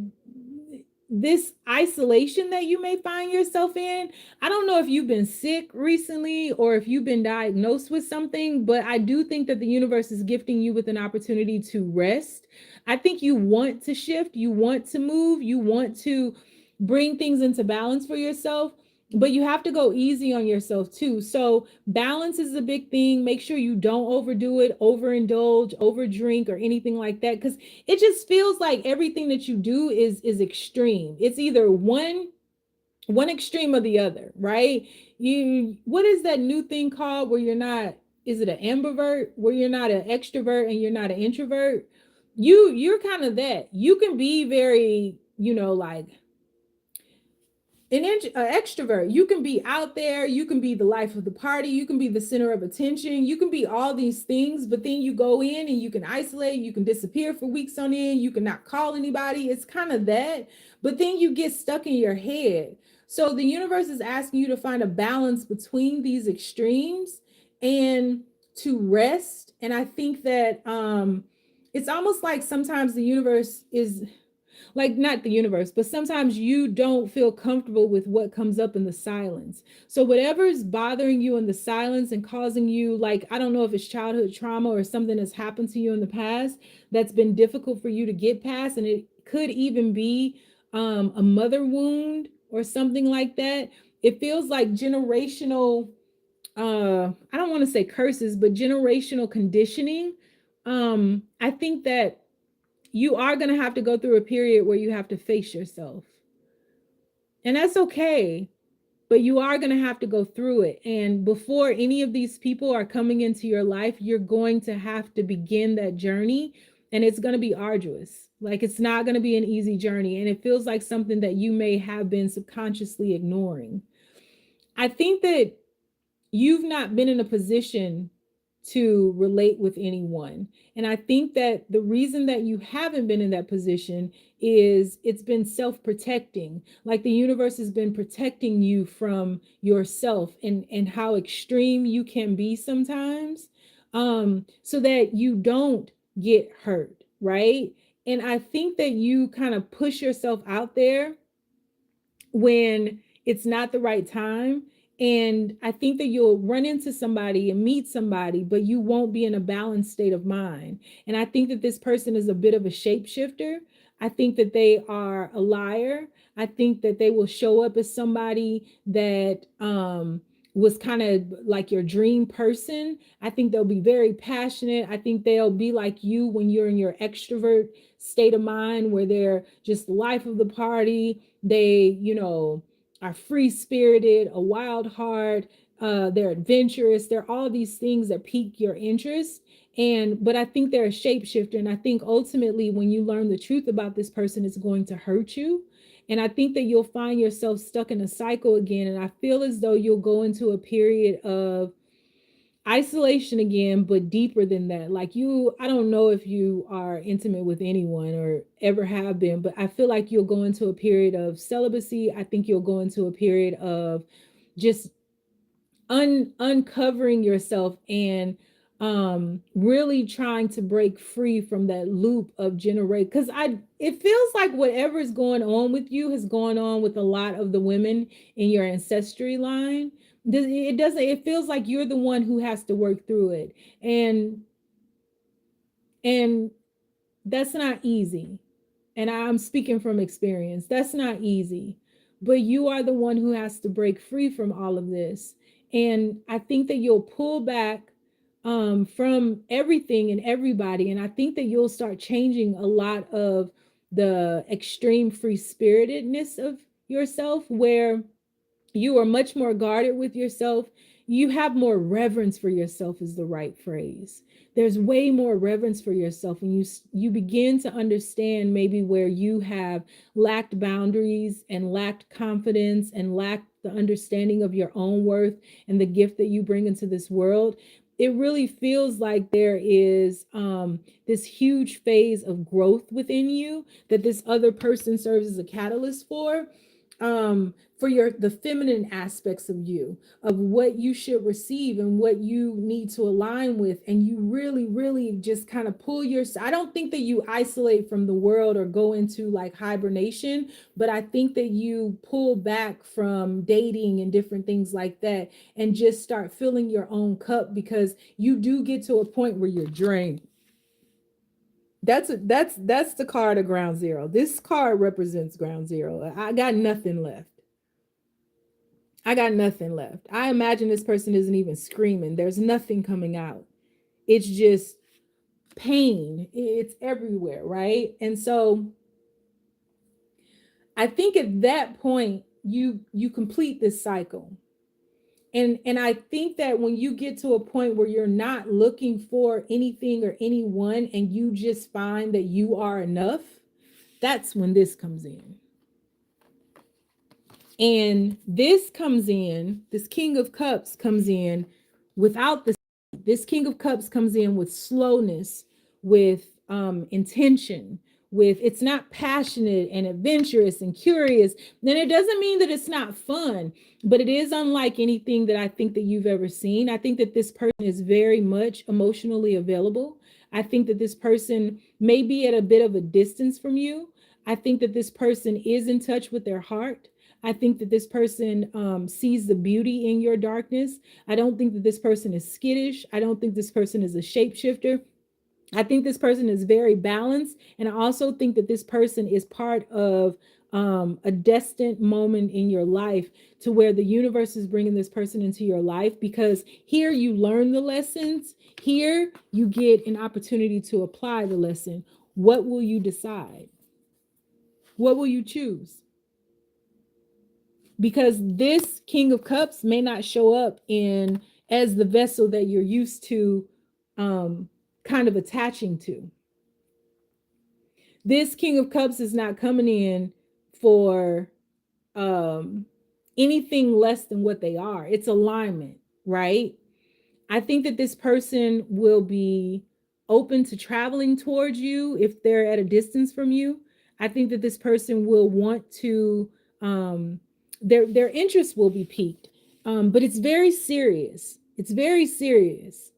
this isolation that you may find yourself in, I don't know if you've been sick recently or if you've been diagnosed with something, but I do think that the universe is gifting you with an opportunity to rest. I think you want to shift, you want to move, you want to bring things into balance for yourself, but you have to go easy on yourself too. So balance is a big thing. Make sure you don't overdo it, overindulge, overdrink, or anything like that, because it just feels like everything that you do is extreme. It's either one extreme or the other, right? You what is that new thing called where you're not, is it an ambivert, where you're not an extrovert and you're not an introvert? You're kind of that. You can be very, like an extrovert. You can be out there, you can be the life of the party, you can be the center of attention, you can be all these things, but then you go in and you can isolate, you can disappear for weeks on end, you can not call anybody. It's kind of that, but then you get stuck in your head. So the universe is asking you to find a balance between these extremes and to rest. And I think that it's almost like sometimes the universe is like, not the universe, but sometimes you don't feel comfortable with what comes up in the silence. So whatever is bothering you in the silence and causing you, like, I don't know if it's childhood trauma or something that's happened to you in the past that's been difficult for you to get past, and it could even be a mother wound or something like that. It feels like generational, I don't want to say curses, but generational conditioning. I think that you are going to have to go through a period where you have to face yourself. And that's okay, but you are going to have to go through it. And before any of these people are coming into your life, you're going to have to begin that journey. And it's going to be arduous. Like, it's not going to be an easy journey. And it feels like something that you may have been subconsciously ignoring. I think that you've not been in a position to relate with anyone. And I think that the reason that you haven't been in that position is it's been self-protecting. Like, the universe has been protecting you from yourself and how extreme you can be sometimes, so that you don't get hurt, right? And I think that you kind of push yourself out there when it's not the right time. And I think that you'll run into somebody and meet somebody, but you won't be in a balanced state of mind. And I think that this person is a bit of a shapeshifter. I think that they are a liar. I think that they will show up as somebody that was kind of like your dream person. I think they'll be very passionate. I think they'll be like you when you're in your extrovert state of mind, where they're just life of the party. They, are free spirited, a wild heart. They're adventurous. They're all these things that pique your interest. But I think they're a shapeshifter. And I think ultimately, when you learn the truth about this person, it's going to hurt you. And I think that you'll find yourself stuck in a cycle again. And I feel as though you'll go into a period of isolation again, but deeper than that. Like, I don't know if you are intimate with anyone or ever have been, but I feel like you'll go into a period of celibacy. I think you'll go into a period of just uncovering yourself and really trying to break free from that loop of generate, because it feels like whatever is going on with you has gone on with a lot of the women in your ancestry line. It feels like you're the one who has to work through it, and that's not easy. And I'm speaking from experience. That's not easy, but you are the one who has to break free from all of this. And I think that you'll pull back from everything and everybody. And I think that you'll start changing a lot of the extreme free spiritedness of yourself, where you are much more guarded with yourself. You have more reverence for yourself is the right phrase. There's way more reverence for yourself, and you begin to understand maybe where you have lacked boundaries and lacked confidence and lacked the understanding of your own worth and the gift that you bring into this world. It really feels like there is this huge phase of growth within you that this other person serves as a catalyst for your the feminine aspects of you, of what you should receive and what you need to align with. And you really just kind of pull your, I don't think that you isolate from the world or go into like hibernation, but I think that you pull back from dating and different things like that and just start filling your own cup, because you do get to a point where you're drained. That's the card of ground zero. This card represents ground zero. I got nothing left. I got nothing left. I imagine this person isn't even screaming. There's nothing coming out. It's just pain. It's everywhere, right? And so I think at that point you complete this cycle. And I think that when you get to a point where you're not looking for anything or anyone and you just find that you are enough, that's when this comes in. And this comes in, this King of Cups comes in without the, this King of Cups comes in with slowness, with intention, with, it's not passionate and adventurous and curious. Then it doesn't mean that it's not fun, but it is unlike anything that I think that you've ever seen. I think that this person is very much emotionally available. I think that this person may be at a bit of a distance from you. I think that this person is in touch with their heart. I think that this person sees the beauty in your darkness. I don't think that this person is skittish. I don't think this person is a shapeshifter. I think this person is very balanced. And I also think that this person is part of a destined moment in your life, to where the universe is bringing this person into your life, because here you learn the lessons. Here you get an opportunity to apply the lesson. What will you decide? What will you choose? Because this King of Cups may not show up in as the vessel that you're used to kind of attaching to. This King of Cups is not coming in for anything less than what they are. It's alignment, right? I think that this person will be open to traveling towards you if they're at a distance from you. I think that this person will want to, their interest will be piqued, but it's very serious. It's very serious.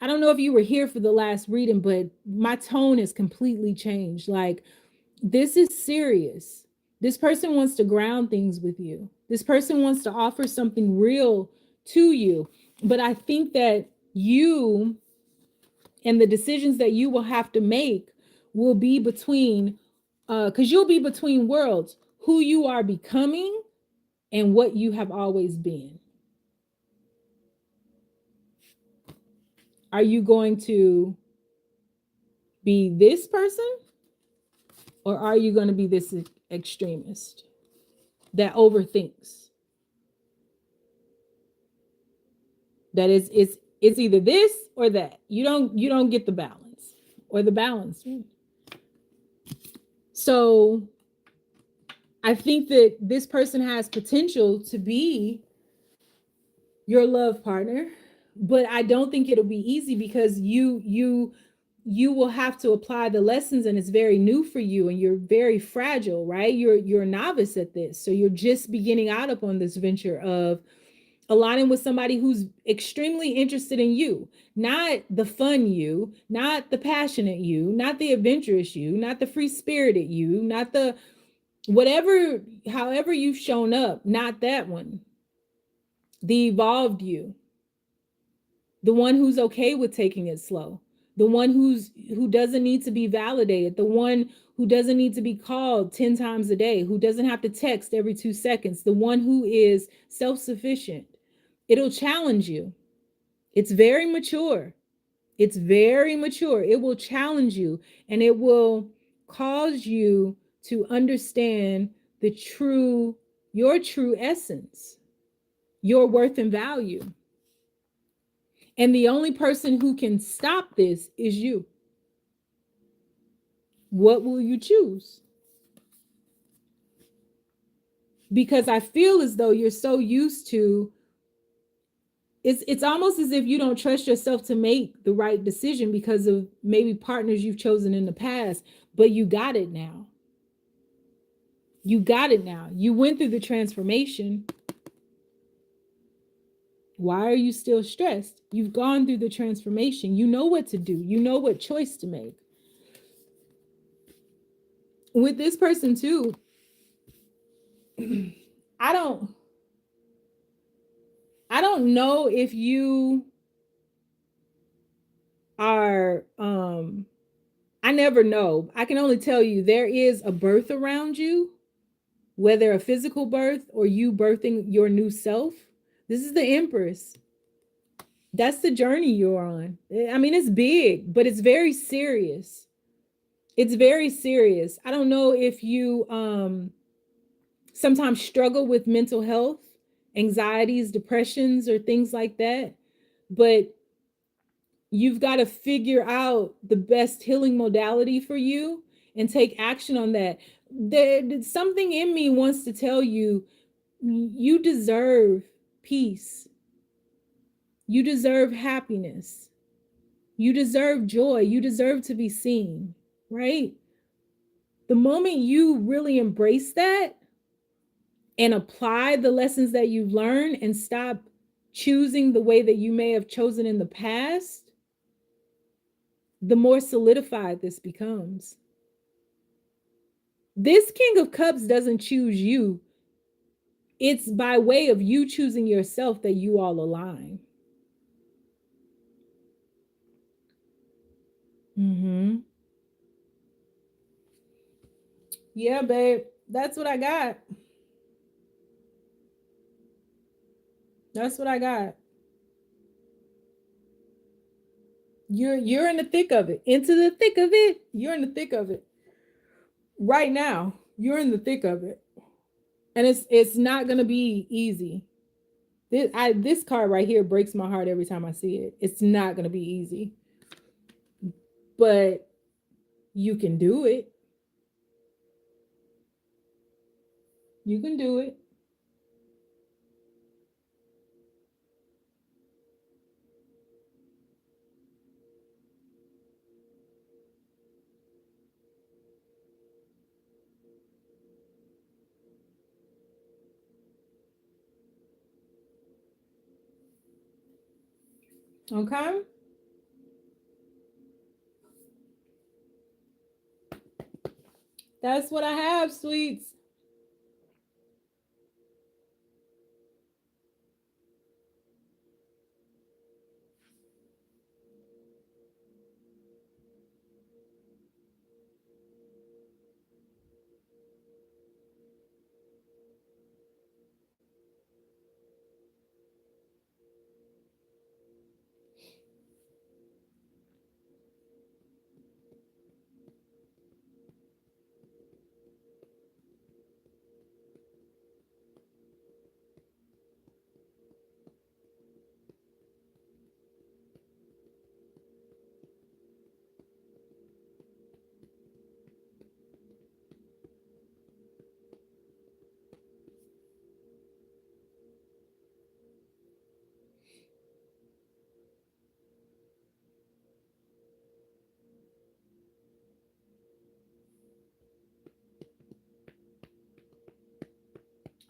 I don't know if you were here for the last reading, but my tone has completely changed. Like, this is serious. This person wants to ground things with you. This person wants to offer something real to you. But I think that you and the decisions that you will have to make will be between, because you'll be between worlds, who you are becoming and what you have always been. Are you going to be this person, or are you going to be this extremist that overthinks? That is, it's either this or that. You don't get the balance, or the balance. So I think that this person has potential to be your love partner, but I don't think it'll be easy, because you will have to apply the lessons, and it's very new for you, and you're very fragile, right? You're a novice at this. So you're just beginning out upon this venture of aligning with somebody who's extremely interested in you, not the fun you, not the passionate you, not the adventurous you, not the free spirited you, not the whatever, however you've shown up, not that one. The evolved you, the one who's okay with taking it slow, the one who doesn't need to be validated, the one who doesn't need to be called 10 times a day, who doesn't have to text every 2 seconds, the one who is self-sufficient. It'll challenge you. It's very mature. It's very mature. It will challenge you, and it will cause you to understand the true, your true essence, your worth and value. And the only person who can stop this is you. What will you choose? Because I feel as though you're so used to, it's almost as if you don't trust yourself to make the right decision because of maybe partners you've chosen in the past, but you got it now. You got it now. You went through the transformation. Why are you still stressed? You've gone through the transformation. You know what to do. You know what choice to make. With this person too, I don't know if you are I never know. I can only tell you there is a birth around you, whether a physical birth or you birthing your new self. This is the Empress. That's the journey you're on. I mean, it's big, but it's very serious. It's very serious. I don't know if you sometimes struggle with mental health, anxieties, depressions, or things like that, but you've got to figure out the best healing modality for you and take action on that. Something in me wants to tell you, you deserve peace. You deserve happiness. You deserve joy. You deserve to be seen, right? The moment you really embrace that and apply the lessons that you've learned and stop choosing the way that you may have chosen in the past, the more solidified this becomes. This King of Cups doesn't choose you. It's by way of you choosing yourself that you all align. Yeah, babe. That's what I got. That's what I got. You're in the thick of it. Into the thick of it. You're in the thick of it. Right now, you're in the thick of it. And it's not gonna be easy. This card right here breaks my heart every time I see it. It's not gonna be easy. But you can do it. You can do it. Okay? That's what I have, sweets.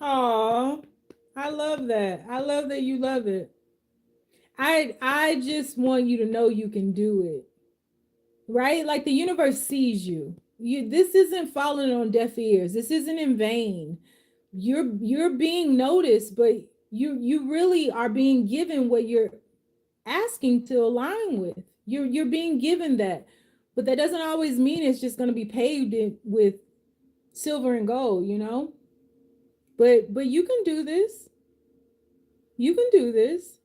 Oh, I love that. I love that you love it. I just want you to know you can do it. Right? Like the universe sees you. This isn't falling on deaf ears. This isn't in vain. You're being noticed, but you really are being given what you're asking to align with. You're being given that. But that doesn't always mean it's just going to be paved with silver and gold, you know? But you can do this. You can do this.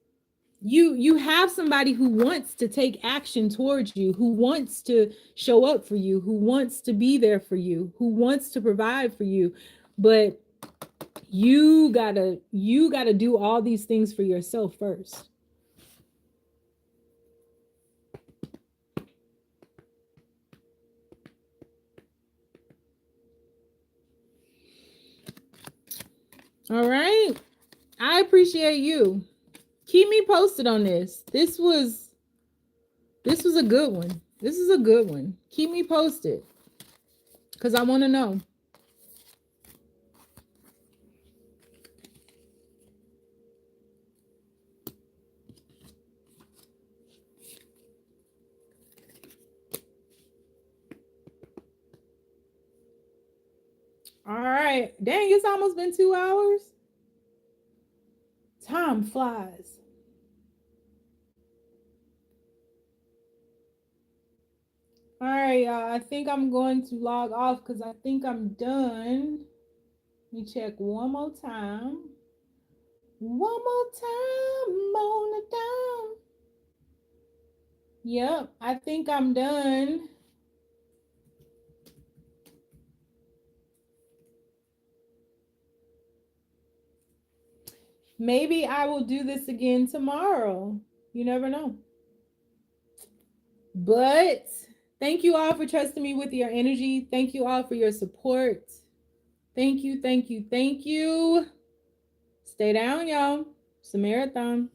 You have somebody who wants to take action towards you, who wants to show up for you, who wants to be there for you, who wants to provide for you. But you gotta do all these things for yourself first. All right. I appreciate you. Keep me posted on this. This was a good one. This is a good one. Keep me posted because I want to know. All right. Dang, it's almost been 2 hours. Time flies. All right, y'all. I think I'm going to log off because I think I'm done. Let me check one more time. One more time on the down. Yep, I think I'm done. Maybe I will do this again tomorrow. You never know. But thank you all for trusting me with your energy. Thank you all for your support. Thank you, thank you, thank you. Stay down, y'all. It's a marathon.